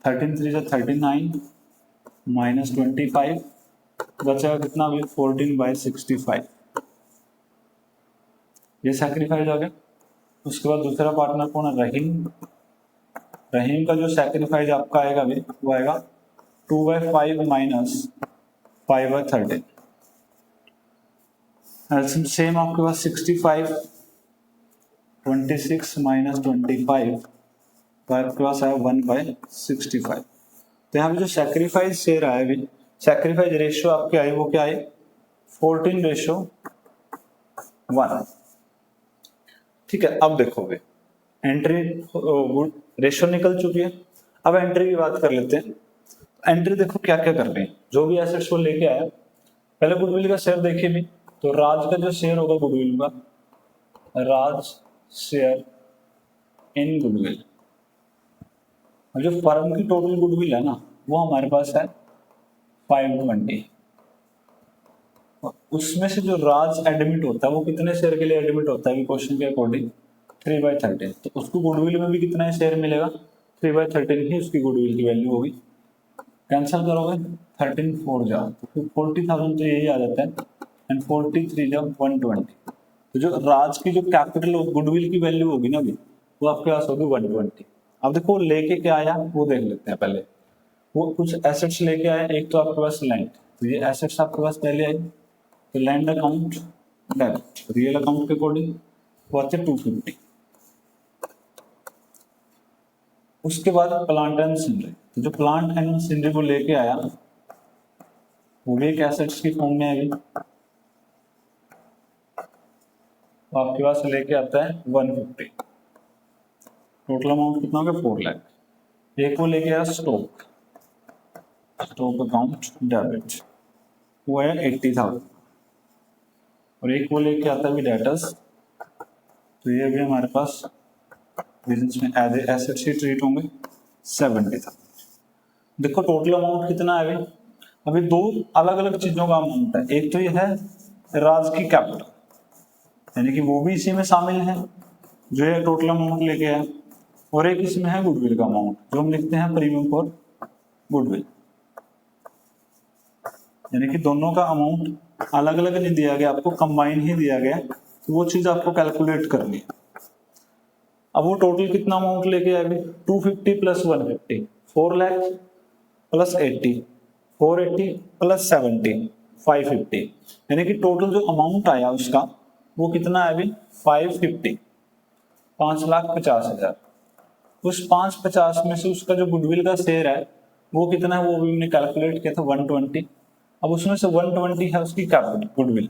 13 3 जा 39 माइनस 25 बचेगा कितना भी 14/65। ये सैक्रिफाइस आ गया। उसके बाद दूसरा पार्टनर कौन है रहीम, रहीम का जो सैक्रिफाइस आपका आएगा भी वो आएगा 2/5 माइनस 5/13। एल्सियम सेम आपके पास 65, 26 माइनस 25 तो आपके पास आया 1/65। तो यहाँ पे जो सैक्रिफाइस शेयर आया अभी, सैक्रिफाइस रेशियो आपके आई वो क्या आई 14:1। ठीक है, अब देखोगे एंट्री रेशियो निकल चुकी है। अब एंट्री की बात कर लेते हैं। एंट्री देखो क्या क्या कर रहे हैं, जो भी एसेट्स वो लेके आया। पहले गुडविल का शेयर देखिए भी, तो राज का जो शेयर होगा गुडविल का, राज शेयर इन गुडविल, और जो फर्म की टोटल गुडविल है ना वो हमारे पास है 520। उसमें से जो राज एडमिट होता है वो कितने शेयर के लिए एडमिट होता है क्वेश्चन के अकॉर्डिंग 3/13। तो उसको गुडविल में भी कितना शेयर मिलेगा 3/13 ही उसकी गुडविल की वैल्यू होगी। कैंसिल करोगे 13 4 जाओ तो फिर 40,000 तो यही आ जाता है, एंड 43 जाओ 120। तो जो राज की जो कैपिटल गुडविल की वैल्यू होगी ना अभी वो आपके पास होगी 120। अब देखो लेके क्या आया वो देख लेते हैं पहले। वो कुछ एसेट्स लेके आए, एक तो आपके पास लैंड, तो ये एसेट्स आपके पास पहले आई, तो land account debit real account के अकॉर्डिंग वो आते 250। उसके बाद प्लांट एंड मशीनरी, तो जो प्लांट एंड मशीनरी को लेके आया वो भी एक एसेट्स की फॉर्म में आएगी, तो आपके पास लेके आता है 150। टोटल अमाउंट कितना हो गया 4 लाख। एक वो लेके आया स्टॉक, स्टॉक अकाउंट डेबिट वो है 80,000। और एक वो लेके आता है डेटर्स, तो ये भी हमारे पास बिजनेस में एज एसेट्स ही ट्रीट होंगे 70,000। देखो टोटल अमाउंट कितना है अभी दो अलग अलग चीजों का अमाउंट है। एक तो ये है राज की कैपिटल, यानी कि वो भी इसी में शामिल है जो ये टोटल अमाउंट लेके आया, और एक इसमें है गुडविल का अमाउंट जो हम लिखते हैं प्रीमियम फॉर गुडविल। यानी कि दोनों का अमाउंट अलग अलग नहीं दिया गया आपको, कंबाइन ही दिया गया, तो वो चीज आपको कैलकुलेट करनी है। अब वो टोटल कितना अमाउंट लेके आएगा 250 प्लस 150 4 लाख प्लस 80 480 प्लस 70 550, यानी कि टोटल जो अमाउंट आया उसका वो कितना है अभी 550 5,50,000। उस 550 में से उसका जो गुडविल का शेयर है वो कितना है वो भी हमने कैलकुलेट किया था 120। अब उसमें से 120 है उसकी कैपिटल गुडविल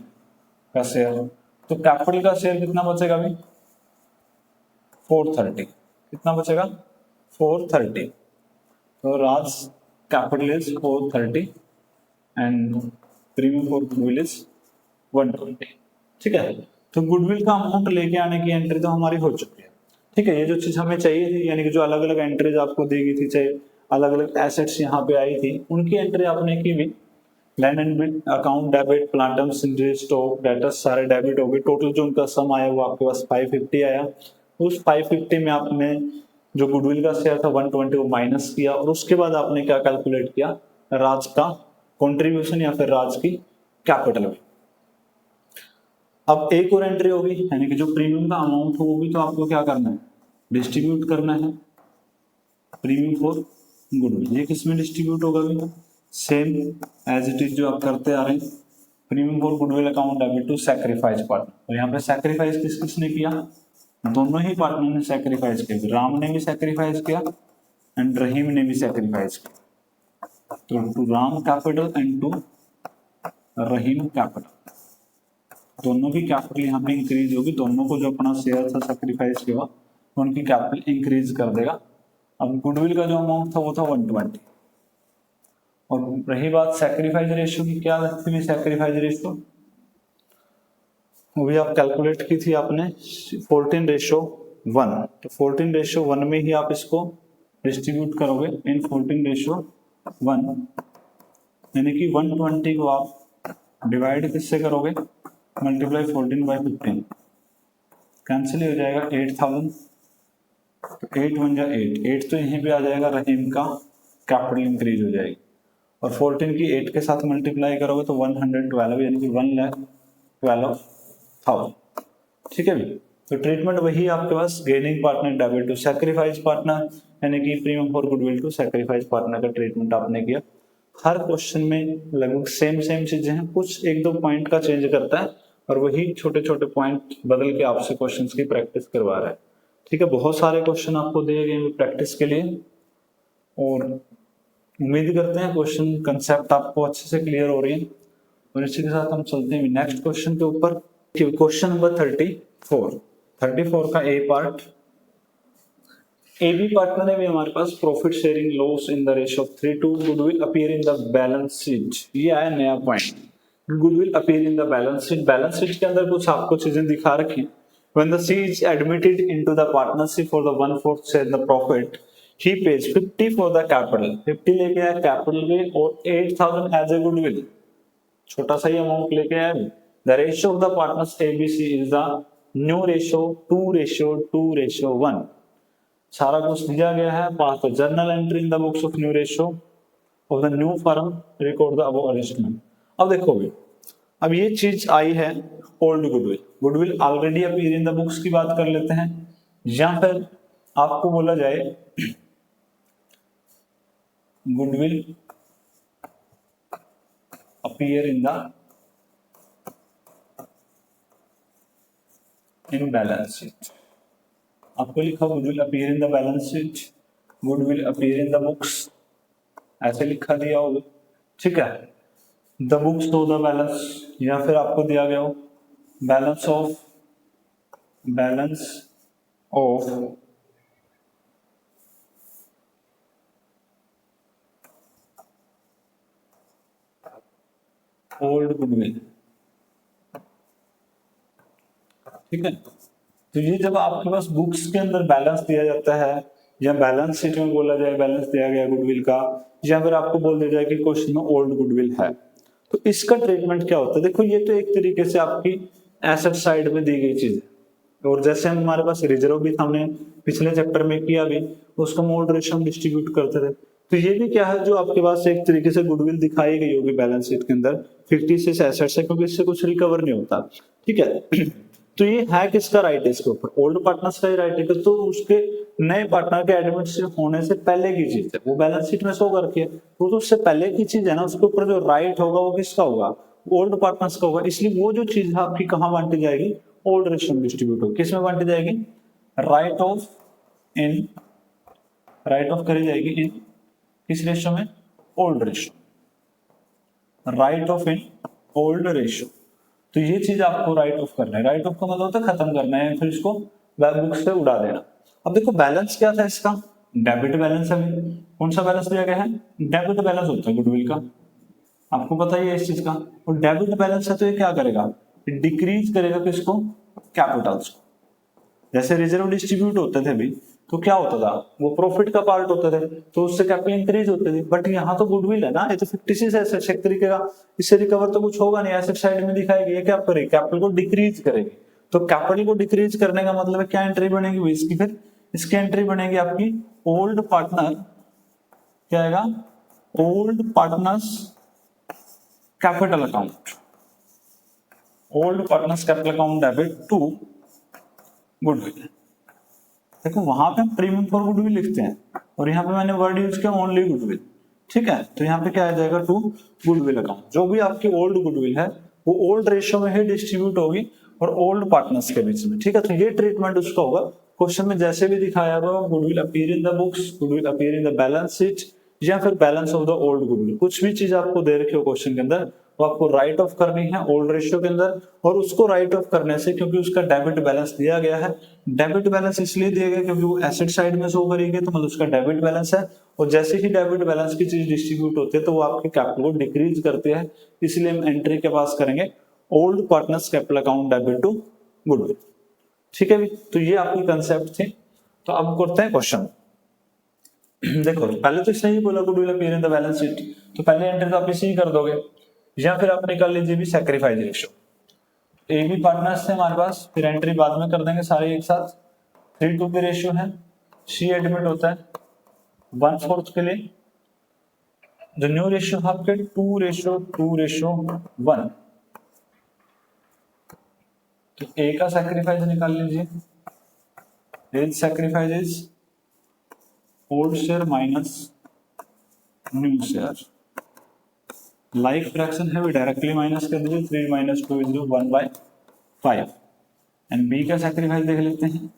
का शेयर, तो कैपिटल का शेयर कितना बचेगा अभी 430। कितना बचेगा 430। तो Raj capital is 430 and premium for goodwill is 120। ठीक है, तो गुडविल का अमाउंट लेके आने की एंट्री तो हमारी हो चुकी है। ठीक है, ये जो चीज हमें चाहिए थी, यानी कि जो अलग अलग एंट्रीज आपको दी गई थी, चाहे अलग अलग एसेट्स यहाँ पे आई थी उनकी एंट्री आपने की भी। Land and build account debit, plant and machinery, stock, debtors सारे डेबिट हो गए। टोटल जो उनका सम आया वो आपके पास 550 आया। उस 550 में आपने जो गुडविल का शेयर था 120 वो माइनस किया, और उसके बाद आपने क्या कैलकुलेट किया राज का कंट्रीब्यूशन या फिर राज की कैपिटल में। अब एक और एंट्री होगी, यानी कि जो प्रीमियम का अमाउंट होगी तो आपको क्या करना है डिस्ट्रीब्यूट करना है प्रीमियम फॉर गुडविल। ये किस में डिस्ट्रीब्यूट होगा भी सेम एज इट इज जो आप करते आ रहे हैं, premium for goodwill account debit to sacrifice partner. तो यहाँ पे सैक्रिफाइस किस किसने किया, दोनों ही पार्टनर ने सैक्रिफाइस किया, राम ने भी सैक्रिफाइस किया एंड रहीम ने भी सैक्रिफाइस किया। तो to Ram capital and to Rahim capital, दोनों की कैपिटल यहाँ पे इंक्रीज होगी। दोनों को जो अपना शेयर था सैक्रिफाइस किया तो उनकी कैपिटल इंक्रीज कर देगा। अब गुडविल का जो अमाउंट था वो था 120। और रही बात सैक्रिफाइस रेशियो की, क्या थी सैक्रिफाइस रेशियो, वो भी आप कैलकुलेट की थी आपने 14:1। तो 14:1 में ही आप इसको डिस्ट्रीब्यूट करोगे इन 14:1, यानी कि 120 को आप डिवाइड किससे करोगे मल्टीप्लाई 14/15, कैंसिल हो जाएगा 8,000। तो 8 1 जा 8 तो यहीं पे आ जाएगा, रहीम का कैपिटल इंक्रीज हो जाएगी। और 14 की 8 के साथ मल्टीप्लाई करोगे तो 112, यानी कि 1,12,000। ठीक है भी, तो ट्रीटमेंट वही आपके पास gaining partner debit to sacrifice partner, यानी कि premium for goodwill to sacrifice partner का ट्रीटमेंट आपने किया। हर क्वेश्चन में लगभग सेम चीजें हैं, कुछ एक दो पॉइंट का चेंज करता है और वही छोटे छोटे पॉइंट बदल के आपसे क्वेश्चंस की प्रैक्टिस करवा रहा है। ठीक है, बहुत सारे क्वेश्चन आपको दिए गए प्रैक्टिस के लिए, और उम्मीद करते हैं क्वेश्चन कंसेप्ट आपको अच्छे से क्लियर हो रही है। और इसी के साथ हम चलते हैं नेक्स्ट क्वेश्चन के ऊपर। क्वेश्चन नंबर 34 का ए पार्ट। एबी पार्टनर है भी हमारे पास, profit sharing loss in the ratio of 3 to goodwill appear in the balance sheet. ये आया नया point, goodwill appear in the balance sheet. Balance sheet के अंदर कुछ आपको चीजें दिखा रखी। When the C is admitted into the partnership for the 1/4 share in the profit, he pays 50 for the capital। 50 लेके आया कैपिटल में और 8,000 एज ए गुडविल, छोटा सा ही अमाउंट लेके आया। The ratio of the partners ABC is the new ratio 2:2:1। सारा कुछ दिया गया है। Pass the journal entry in the books of new ratio of the new firm, record the above arrangement. अब देखोगे, अब ये चीज आई है old goodwill. Goodwill already appear in the books की बात कर लेते हैं, या फिर आपको बोला जाए goodwill appear in balance sheet. आपको लिखा goodwill appear in the balance sheet, goodwill appear in the books, ऐसे लिखा दिया होगा। ठीक है, the books of the balance, या फिर आपको दिया गया हो बैलेंस ऑफ ओल्ड गुडविल। ठीक है, तो ये जब आपके पास बुक्स के अंदर बैलेंस दिया जाता है, या बैलेंस शीट में बोला जाए बैलेंस दिया गया गुडविल का, या फिर आपको बोल दिया जाए कि क्वेश्चन में ओल्ड गुडविल है, तो इसका ट्रीटमेंट क्या होता है। देखो, ये तो एक तरीके से आपकी एसेट साइड में दी गई चीज है, और जैसे हमारे पास रिजर्व भी हमने पिछले चैप्टर में किया भी, उसको मोड रेशियो डिस्ट्रीब्यूट करते थे। तो ये भी क्या है, जो आपके पास एक तरीके से गुडविल दिखाई गई होगी बैलेंस शीट के अंदर, फिक्टिशियस एसेट्स है, क्योंकि इससे कुछ रिकवर नहीं होता। ठीक है, तो ये है किसका राइट है, इसके ऊपर ओल्ड पार्टनर्स का ही राइट है। तो उसके नए पार्टनर के एडमिट होने से पहले की चीज है, वो बैलेंस शीट में शो करके है, तो उससे पहले की चीज है ना, उसके ऊपर जो राइट होगा वो किसका होगा, ओल्ड पार्टनर्स का होगा। इसलिए वो जो चीज है आपकी कहाँ बांटी जाएगी, ओल्ड रेशियो में डिस्ट्रीब्यूट होगी। किसमें बांटी जाएगी, राइट ऑफ करी जाएगी इन किस रेशियो में, old ratio, right off in old ratio. तो ये चीज आपको राइट ऑफ करना है। राइट ऑफ का मतलब होता है खत्म करना है, फिर इसको बुक्स से उड़ा देना। अब देखो बैलेंस क्या था इसका, डेबिट बैलेंस है। कौन सा बैलेंस दिया गया है, डेबिट बैलेंस होता है गुडविल का, आपको पता ही है इस चीज का। और डेबिट बैलेंस है तो ये क्या करेगा, डिक्रीज करेगा किसको, कैपिटल्स को। जैसे रिजर्व डिस्ट्रीब्यूट होते थे भी, तो क्या होता था, वो प्रॉफिट का पार्ट होते थे, तो उससे कैपिटल इंक्रीज होते थे। बट यहाँ तो गुडविल है ना, ये तो फिक्टिशियस एसेट एक तरीके का, इससे रिकवर तो कुछ होगा नहीं। एसेट साइड में दिखाएगी, ये क्या करेगी, कैपिटल को डिक्रीज करेगी। तो कैपिटल को डिक्रीज करने का मतलब है क्या एंट्री बनेगी इसकी, फिर इसकी एंट्री बनेगी आपकी ओल्ड पार्टनर, क्या आएगा, old partners capital account, old partners capital account debit to goodwill. देखो वहां पे प्रीमियम फॉर गुडविल लिखते हैं, और यहाँ पे मैंने वर्ड यूज किया ओनली गुडविल। ठीक है, तो यहाँ पे क्या आ जाएगा, टू गुडविल अकाउंट। जो भी आपकी ओल्ड गुडविल है वो ओल्ड रेशियो में ही डिस्ट्रीब्यूट होगी और ओल्ड पार्टनर्स के बीच में। ठीक है, तो ये ट्रीटमेंट उसका होगा। क्वेश्चन में जैसे भी दिखाया हुआ, goodwill appear in the books, goodwill appear in the balance sheet, या फिर balance of the old goodwill. कुछ भी चीज आपको दे रखी हो क्वेश्चन के अंदर, वो आपको राइट ऑफ करनी है ओल्ड रेशियो के अंदर। और उसको राइट ऑफ करने से, क्योंकि उसका डेबिट बैलेंस दिया गया है, डेबिट बैलेंस इसलिए दिया गया क्योंकि वो एसेट साइड में शो करेगी, तो मतलब उसका डेबिट बैलेंस है। और जैसे ही डेबिट बैलेंस की चीज डिस्ट्रीब्यूट होती है तो वो आपके कैपिटल को डिक्रीज करते हैं, इसलिए हम एंट्री के पास करेंगे old partners capital account debit to goodwill. ठीक है भी, तो ये आपकी कंसेप्ट थी। तो अब करते हैं क्वेश्चन। देखो पहले तो इसने ही बोला goodwill appear in the balance sheet, तो पहले एंट्री तो आप इसे ही कर दोगे, या फिर आप निकाल लीजिए भी सैक्रिफाइस रेशियो। ए भी पार्टनर्स थे हमारे पास, फिर एंट्री बाद में कर देंगे सारे एक साथ। 3:2 पे रेशियो है, सी एडमिट होता है 1/4 के लिए। जो न्यू रेशियो आपके 2:2:1, तो ए का सैक्रिफाइस निकाल लीजिए। As sacrifice is old share minus new share. Like fraction है, भी डायरेक्टली माइनस कर दीजिए, 3 - 2 = 1/3। 5 एंड बी का सैक्रिफाइस देख लेते हैं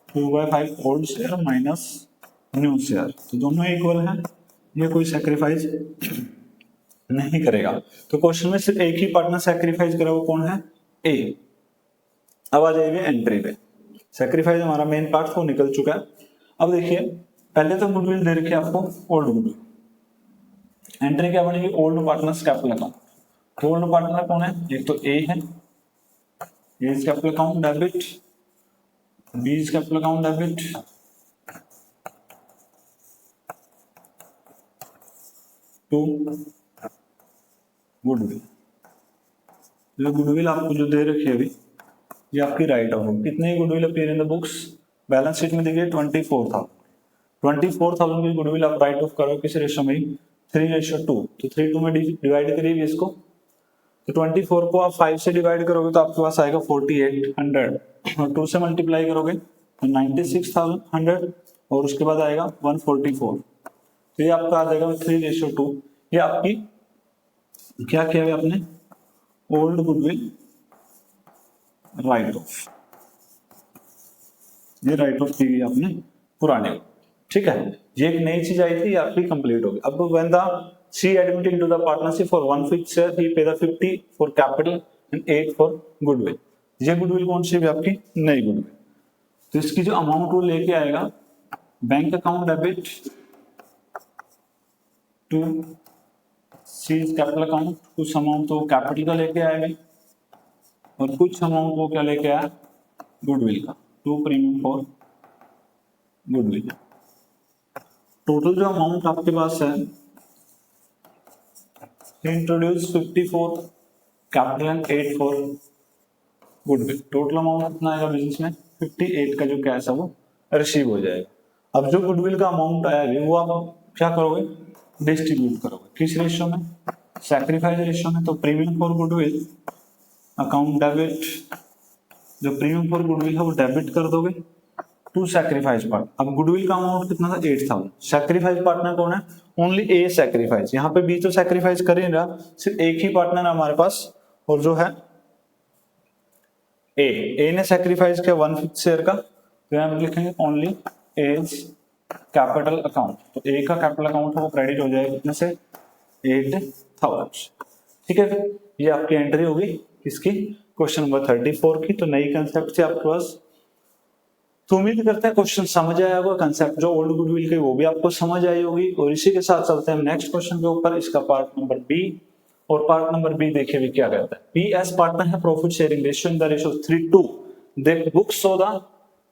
2/5 old share minus new share, तो दोनों इक्वल हैं, ये कोई सैक्रिफाइस नहीं करेगा। तो क्वेश्चन में सिर्फ एक ही पार्टनर सैक्रिफाइस करा, वो कौन है? ए। अब आ जाइए एंट्री पे। सैक्रिफाइस हमारा मेन पार्ट वो निकल चुका है। अब देखिए पहले तो गुडविल दे रखी है आपको ओल्ड गुडविल, एंट्री क्या बनेगी? Old partners capital account. तो ओल्ड पार्टनर कौन है? एक तो ए है, A is capital account debit, B is capital account debit, to goodwill. जो गुडविल आपको जो दे रखी है अभी, ये आपकी राइट ऑफ। कितने goodwill appear in the books? Balance sheet में देखिए 24,000। 24,000 की गुडविल आप राइट ऑफ करो किस रेशियो में? 3:2। तो 3:2 में डिवाइड करिए इसको, तो 24 को आप 5 से डिवाइड करोगे तो आपके पास आएगा 4800, और 2 से मल्टीप्लाई करोगे तो 96,100, और उसके बाद आएगा 144। तो ये आपका आ जाएगा 3:2। ये आपकी क्या किया है आपने? ओल्ड गुडविल राइट ऑफ, ये राइट ऑफ की गई आपने पुराने को, ठीक है। ये एक नई चीज आई थी, आपकी कंप्लीट हो गई। अब when the C admit into the partnership for 1 fixed share he pay the 50 for capital and 8 for goodwill. ये गुडविल कौन सी है आपकी? नई गुडविल। तो इसकी जो अमाउंट वो लेके आएगा, bank account debit to C capital account, कुछ अमाउंट तो कैपिटल का लेके आएगा और कुछ अमाउंट वो क्या लेके आया? गुडविल का, to premium for goodwill. Total जो अमाउंट आपके पास है, introduce 54 capital and 8 for goodwill. Total amount कितना आएगा बिजनेस में? 58 का जो कैश है वो रिसीव हो जाएगा। अब जो गुडविल का अमाउंट आया है वो आप क्या करोगे? डिस्ट्रीब्यूट करोगे किस रेशियो में? सैक्रिफाइस रेशियो में। तो premium for goodwill account debit, जो प्रीमियम फॉर गुडविल है वो डेबिट कर दोगे टू सैक्रिफाइस पार्ट। अब गुडविल का अमाउंट कितना था? 8,000। सैक्रिफाइस पार्टनर कौन है? ओनली ए सैक्रिफाइस। यहाँ पे बी तो सैक्रिफाइस कर ही रहा, सिर्फ एक ही पार्टनर है हमारे पास, और जो है ए ने सैक्रिफाइस किया 1/5 शेयर का, तो यहाँ लिखेंगे ओनली एज कैपिटल अकाउंट। तो ए का कैपिटल अकाउंट है वो क्रेडिट हो जाएगा कितने से? 8,000। ठीक है, ये आपकी एंट्री होगी किसकी? क्वेश्चन नंबर 34 की। तो नई कंसेप्ट से आपके पास, तो उम्मीद करते हैं क्वेश्चन समझ आया होगा। कंसेप्ट जो ओल्ड गुडविल के वो भी आपको समझ आई होगी। और इसी के साथ चलते हैं नेक्स्ट क्वेश्चन के ऊपर, इसका पार्ट नंबर बी। और पार्ट नंबर बी देखिए भी क्या कहता है। पी एस पार्टनर है profit sharing ratio in the ratio 3:2। They books show the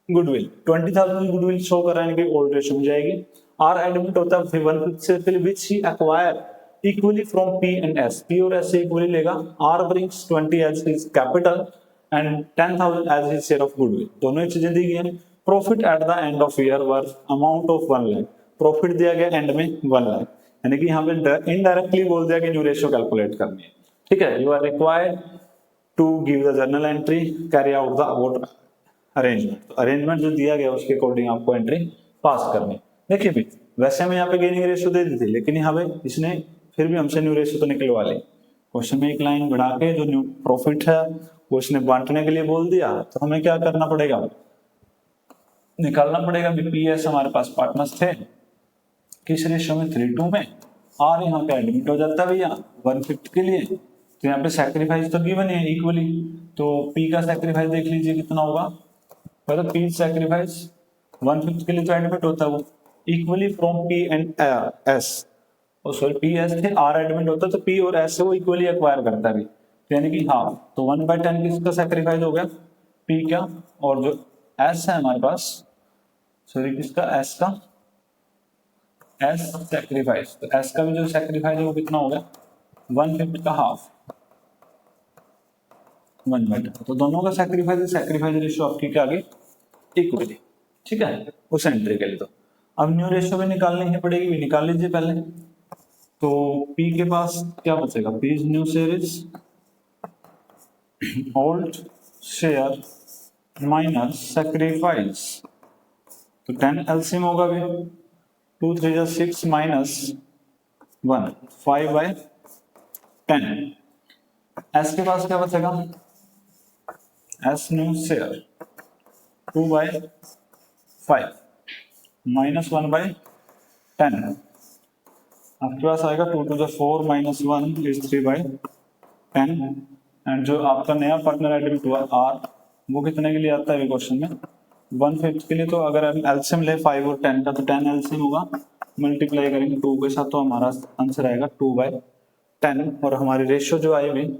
goodwill 20,000 goodwill show कराने की ओल्ड रेशियो में जाएगी। आर एडमिट होता है 1/5 share which he acquire equally from P and S. P और एस से equally लेगा। R brings 20 as his capital and 10,000 as his share of goodwill. दोनों ही चीजें दी गई हैं। Profit at the end of year worth amount of 1 lakh. Profit दिया गया एंड में 1 लाख, यानी कि यहाँ पे इनडायरेक्टली बोल दिया कि न्यू रेशियो कैलकुलेट करनी है। ठीक है, you are required to give the journal entry, carry out the about arrangement. तो अरेंजमेंट जो दिया गया उसके अकॉर्डिंग आपको एंट्री पास करनी। देखिए भी वैसे हमें यहाँ पे गेनिंग रेशियो दे दी थी, लेकिन यहाँ पे इसने फिर भी हमसे न्यू रेशियो तो निकलवा ली। क्वेश्चन में एक लाइन बढ़ा के जो न्यू प्रॉफिट है वो इसने बांटने के लिए बोल दिया, तो हमें क्या करना पड़ेगा? निकालना पड़ेगा। बीपीएस हमारे पास पार्टनर्स थे किस रेशियो में? 3:2 में। आर यहाँ पे एडमिट हो जाता है भैया 1/5 के लिए, तो यहाँ पे सैक्रिफाइस तो गिवन है इक्वली। तो पी का सैक्रिफाइस देख लीजिए कितना होगा। मतलब पी सैक्रिफाइस 1/5 के लिए तो एडमिट होता है वो equally from P and S. और सॉरी पी एस थे, आर एडमिट होता है तो पी और एस से वो इक्वली एक्वायर करता है, तो यानी कि हाफ। तो 1/10 किसका सैक्रिफाइस हो गया? पी का। और जो एस है हमारे पास, सॉरी किसका? एस का, एस सैक्रिफाइस। तो एस का भी जो सैक्रिफाइस है वो कितना हो गया? 1/5 का हाफ, 1/10। तो दोनों का सैक्रिफाइस रेशियो आपकी क्या आ गई? इक्वली। ठीक है, उस एंट्री के लिए। तो अब न्यू रेशियो भी निकालनी ही पड़ेगी, भी निकाल लीजिए पहले। तो पी के पास क्या बचेगा? P is new share is old share minus sacrifice. तो 10 एलसीएम होगा भी 2 3 6 माइनस 1 5/10। एस के पास क्या बचेगा, एस न्यू शेयर 2/5 -1/10, आपके पास आएगा 2 to the 4 - 1 is 3/10। एंड जो आपका नया पार्टनर एडमिट हुआ आर, वो कितने के लिए आता है क्वेश्चन में, 1/5 के लिए। तो अगर हम एलसीएम ले 5 और 10 का, तो 10 एलसीएम होगा, मल्टीप्लाई करेंगे 2 के साथ, तो हमारा आंसर आएगा 2/10। और हमारी रेशियो जो आई हुई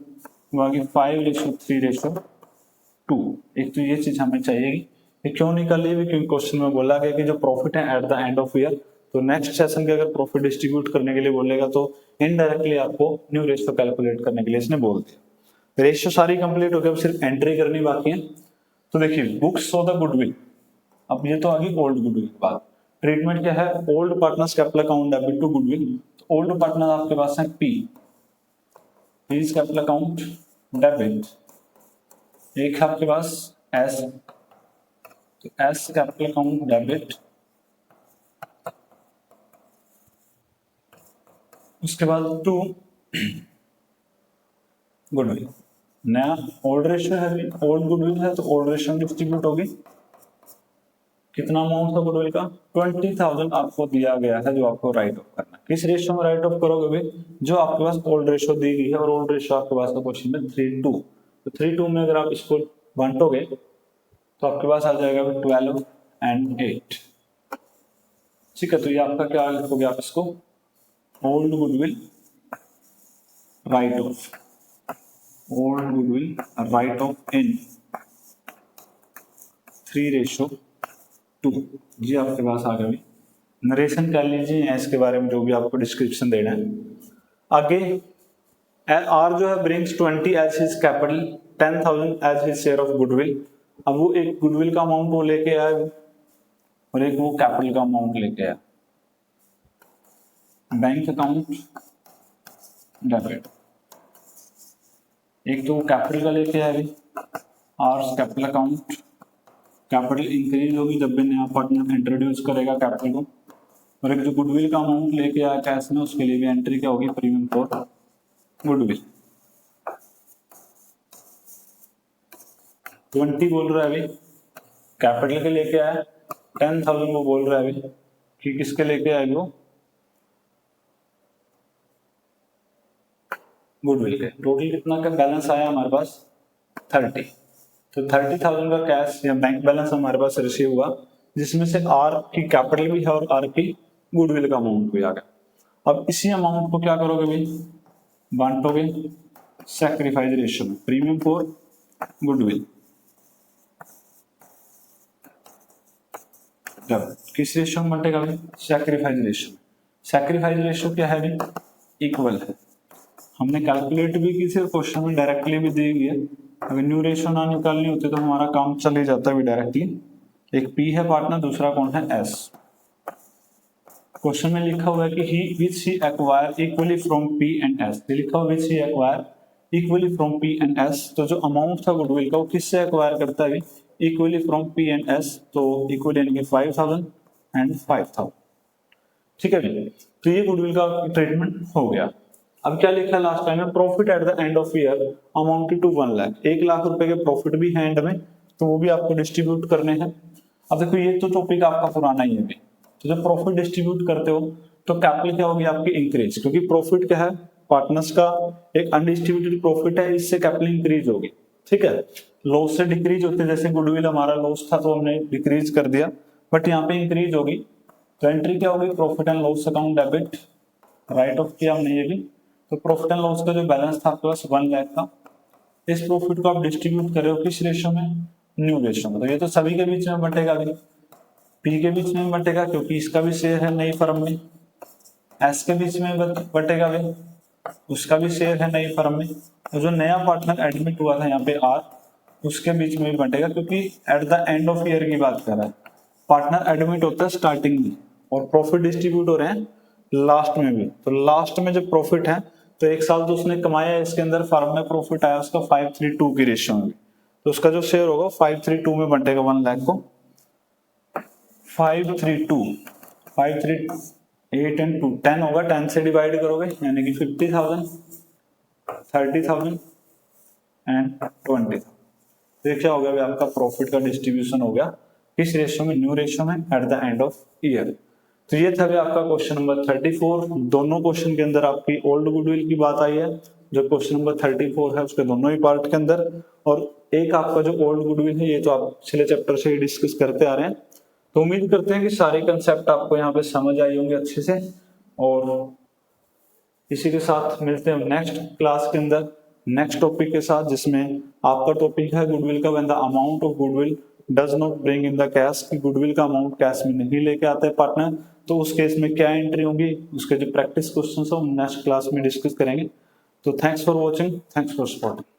वो आ गई 5:3:2। एक तो ये चीज हमें चाहिए कि क्यों निकाली हुई, क्योंकि क्वेश्चन में बोला गया कि जो प्रॉफिट है eight the end of year, तो नेक्स्ट सेशन के अगर प्रॉफिट डिस्ट्रीब्यूट करने के लिए बोलेगा तो इनडायरेक्टली आपको न्यू रेशियो कैलकुलेट करने के लिए इसने बोल दिया। रेशियो सारी कंप्लीट हो गई, अब सिर्फ एंट्री करनी बाकी है। तो देखिए, बुक्स फॉर द गुडविल, अब ये तो आ गई ओल्ड गुडविल की बात। ट्रीटमेंट क्या है, old partners capital account debit to goodwill. Old partner आपके पास है P, is capital account debit. एक है आपके पास एस, तो एस कैपिटल अकाउंट डेबिट। उसके बाद टू गुडविल, नया ओल्ड रेशियो है, ओल्ड गुडविल है, तो ओल्ड रेशियो डिस्ट्रीब्यूट होगी। कितना अमाउंट था गुडविल का, 20,000 आपको दिया गया है, जो आपको राइट ऑफ करना है। किस रेशियो में राइट ऑफ करोगे भाई, जो आपके पास ओल्ड रेशियो दी गई है, और ओल्ड रेशियो आपके पास क्वेश्चन में 3:2। तो 3:2 में अगर आप इसको बांटोगे तो आपके पास आ जाएगा 12 and 8। ठीक है, तो ये आपका क्या लिखोगे आप इसको, old goodwill write off, old goodwill write off in 3:2। जी आपके पास आ गया। नरेशन कर लीजिए इसके बारे में, जो भी आपको डिस्क्रिप्शन देना है। आगे आर जो है brings 20 as his capital, 10,000 as his share of goodwill. अब वो एक गुडविल का अमाउंट वो लेके आया और एक वो कैपिटल का अमाउंट लेके आया। बैंक अकाउंट डेबिट, एक तो कैपिटल का लेके आया, are capital account, capital increase होगी जब भी नया पार्टनर इंट्रोड्यूस करेगा कैपिटल को। और एक जो गुडविल का अमाउंट लेके आया कैश में, उसके लिए भी एंट्री क्या होगी, प्रीमियम फॉर गुडविल। 20 बोल रहा है अभी कैपिटल के लेके आया, 10,000 वो बोल रहा है अभी कि किसके लेके आए, वो गुडविल के। टोटल कितना का बैलेंस आया हमारे पास 30। तो 30,000 का कैश या बैंक बैलेंस हमारे पास रिसीव हुआ, जिसमें से आर की कैपिटल भी है और आर की गुडविल का अमाउंट भी आ गया। अब इसी अमाउंट को क्या करोगे भाई, बांटोगे सैक्रिफाइस रेशियो में, प्रीमियम फॉर गुडविल। किस रेशियो में बांटेगा भाई, सैक्रिफाइस रेशियो में। सैक्रिफाइस रेशियो क्या है भाई, इक्वल है। हमने कैलकुलेट भी की थी, क्वेश्चन में डायरेक्टली भी दी गई है। अगर न्यू रेशियो ना निकालनी होती तो हमारा काम चल ही जाता है डायरेक्टली। एक पी है पार्टनर, दूसरा कौन है एस। क्वेश्चन में लिखा हुआ है कि he which he acquire equally from P and S, लिखा हुआ which he acquire equally from P and S. तो जो अमाउंट था गुडविल का वो किससे एक्वायर करता है, equally from P and S. तो इक्वल यानी कि 5,000 एंड 5,000। ठीक है भाई, तो ये गुडविल का ट्रीटमेंट हो गया। अब क्या लिखा है लास्ट टाइम में, profit at the end of year amounted to 1 लाख। 1 लाख रुपए के प्रॉफिट भी है एंड में, तो वो भी आपको डिस्ट्रीब्यूट करने हैं। अब देखो ये तो टॉपिक आपका पुराना ही है, तो जब प्रॉफिट डिस्ट्रीब्यूट करते हो तो कैपिटल क्या होगी आपकी, इंक्रीज। क्योंकि प्रॉफिट क्या है, पार्टनर्स का एक अनडिस्ट्रीब्यूटेड प्रॉफिट है, इससे कैपिटल इंक्रीज होगी। ठीक है, लॉस से डिक्रीज होते, जैसे गुडविल हमारा लॉस था तो हमने डिक्रीज कर दिया, बट यहाँ पे इंक्रीज होगी। तो एंट्री क्या होगी, profit and loss account debit, right of किया हमने ये भी। तो प्रॉफिट एंड लॉस का जो बैलेंस था आपके पास 1 लाख का, इस प्रॉफिट को आप डिस्ट्रीब्यूट कर रहे हो किस रेशियो में, न्यू रेशियो में। तो ये तो सभी के बीच में बटेगा, अभी पी के बीच में बटेगा क्योंकि इसका भी शेयर है नई फर्म में, एस के बीच में बटेगा भाई, उसका भी शेयर है नई फर्म में। तो जो नया पार्टनर एडमिट हुआ था यहाँ पे आर, उसके बीच में भी बटेगा, क्योंकि eight the end of year की बात कर रहा है। पार्टनर एडमिट होता है स्टार्टिंग में और प्रॉफिट डिस्ट्रीब्यूट हो रहे हैं लास्ट में भी। तो लास्ट में जब प्रॉफिट है तो 1 साल तो उसने कमाया, इसके अंदर फर्म में प्रॉफिट आया उसका 532 की रेशियो में, तो उसका जो शेयर होगा 532 में बंटेगा 1 लाख को। 532 8 and 2 10 होगा, 10 से डिवाइड करोगे यानी कि 50,000, 30,000 एंड 20 था। तो ये क्या हो गया, अभी आपका प्रॉफिट का डिस्ट्रीब्यूशन हो गया किस रेशियो में, न्यू रेशियो में eight the end of year. तो ये था आपका क्वेश्चन नंबर 34। दोनों क्वेश्चन के अंदर आपकी ओल्ड गुडविल की बात आई है, जो क्वेश्चन नंबर 34 है उसके दोनों ही पार्ट के अंदर, और एक आपका जो ओल्ड गुडविल है ये तो आप पिछले चैप्टर से ही डिस्कस करते आ रहे हैं। तो उम्मीद करते हैं कि सारे कंसेप्ट आपको यहाँ पे समझ आए होंगे अच्छे से, और इसी के साथ मिलते हैं नेक्स्ट क्लास के अंदर नेक्स्ट टॉपिक के साथ, जिसमें आपका टॉपिक है गुडविल का, when the amount of goodwill does not bring in the cash, कि गुडविल का अमाउंट कैश में नहीं लेके आते पार्टनर, तो उस केस में क्या एंट्री होगी, उसके जो प्रैक्टिस क्वेश्चन है वो नेक्स्ट क्लास में डिस्कस करेंगे। तो thanks for watching, thanks for supporting.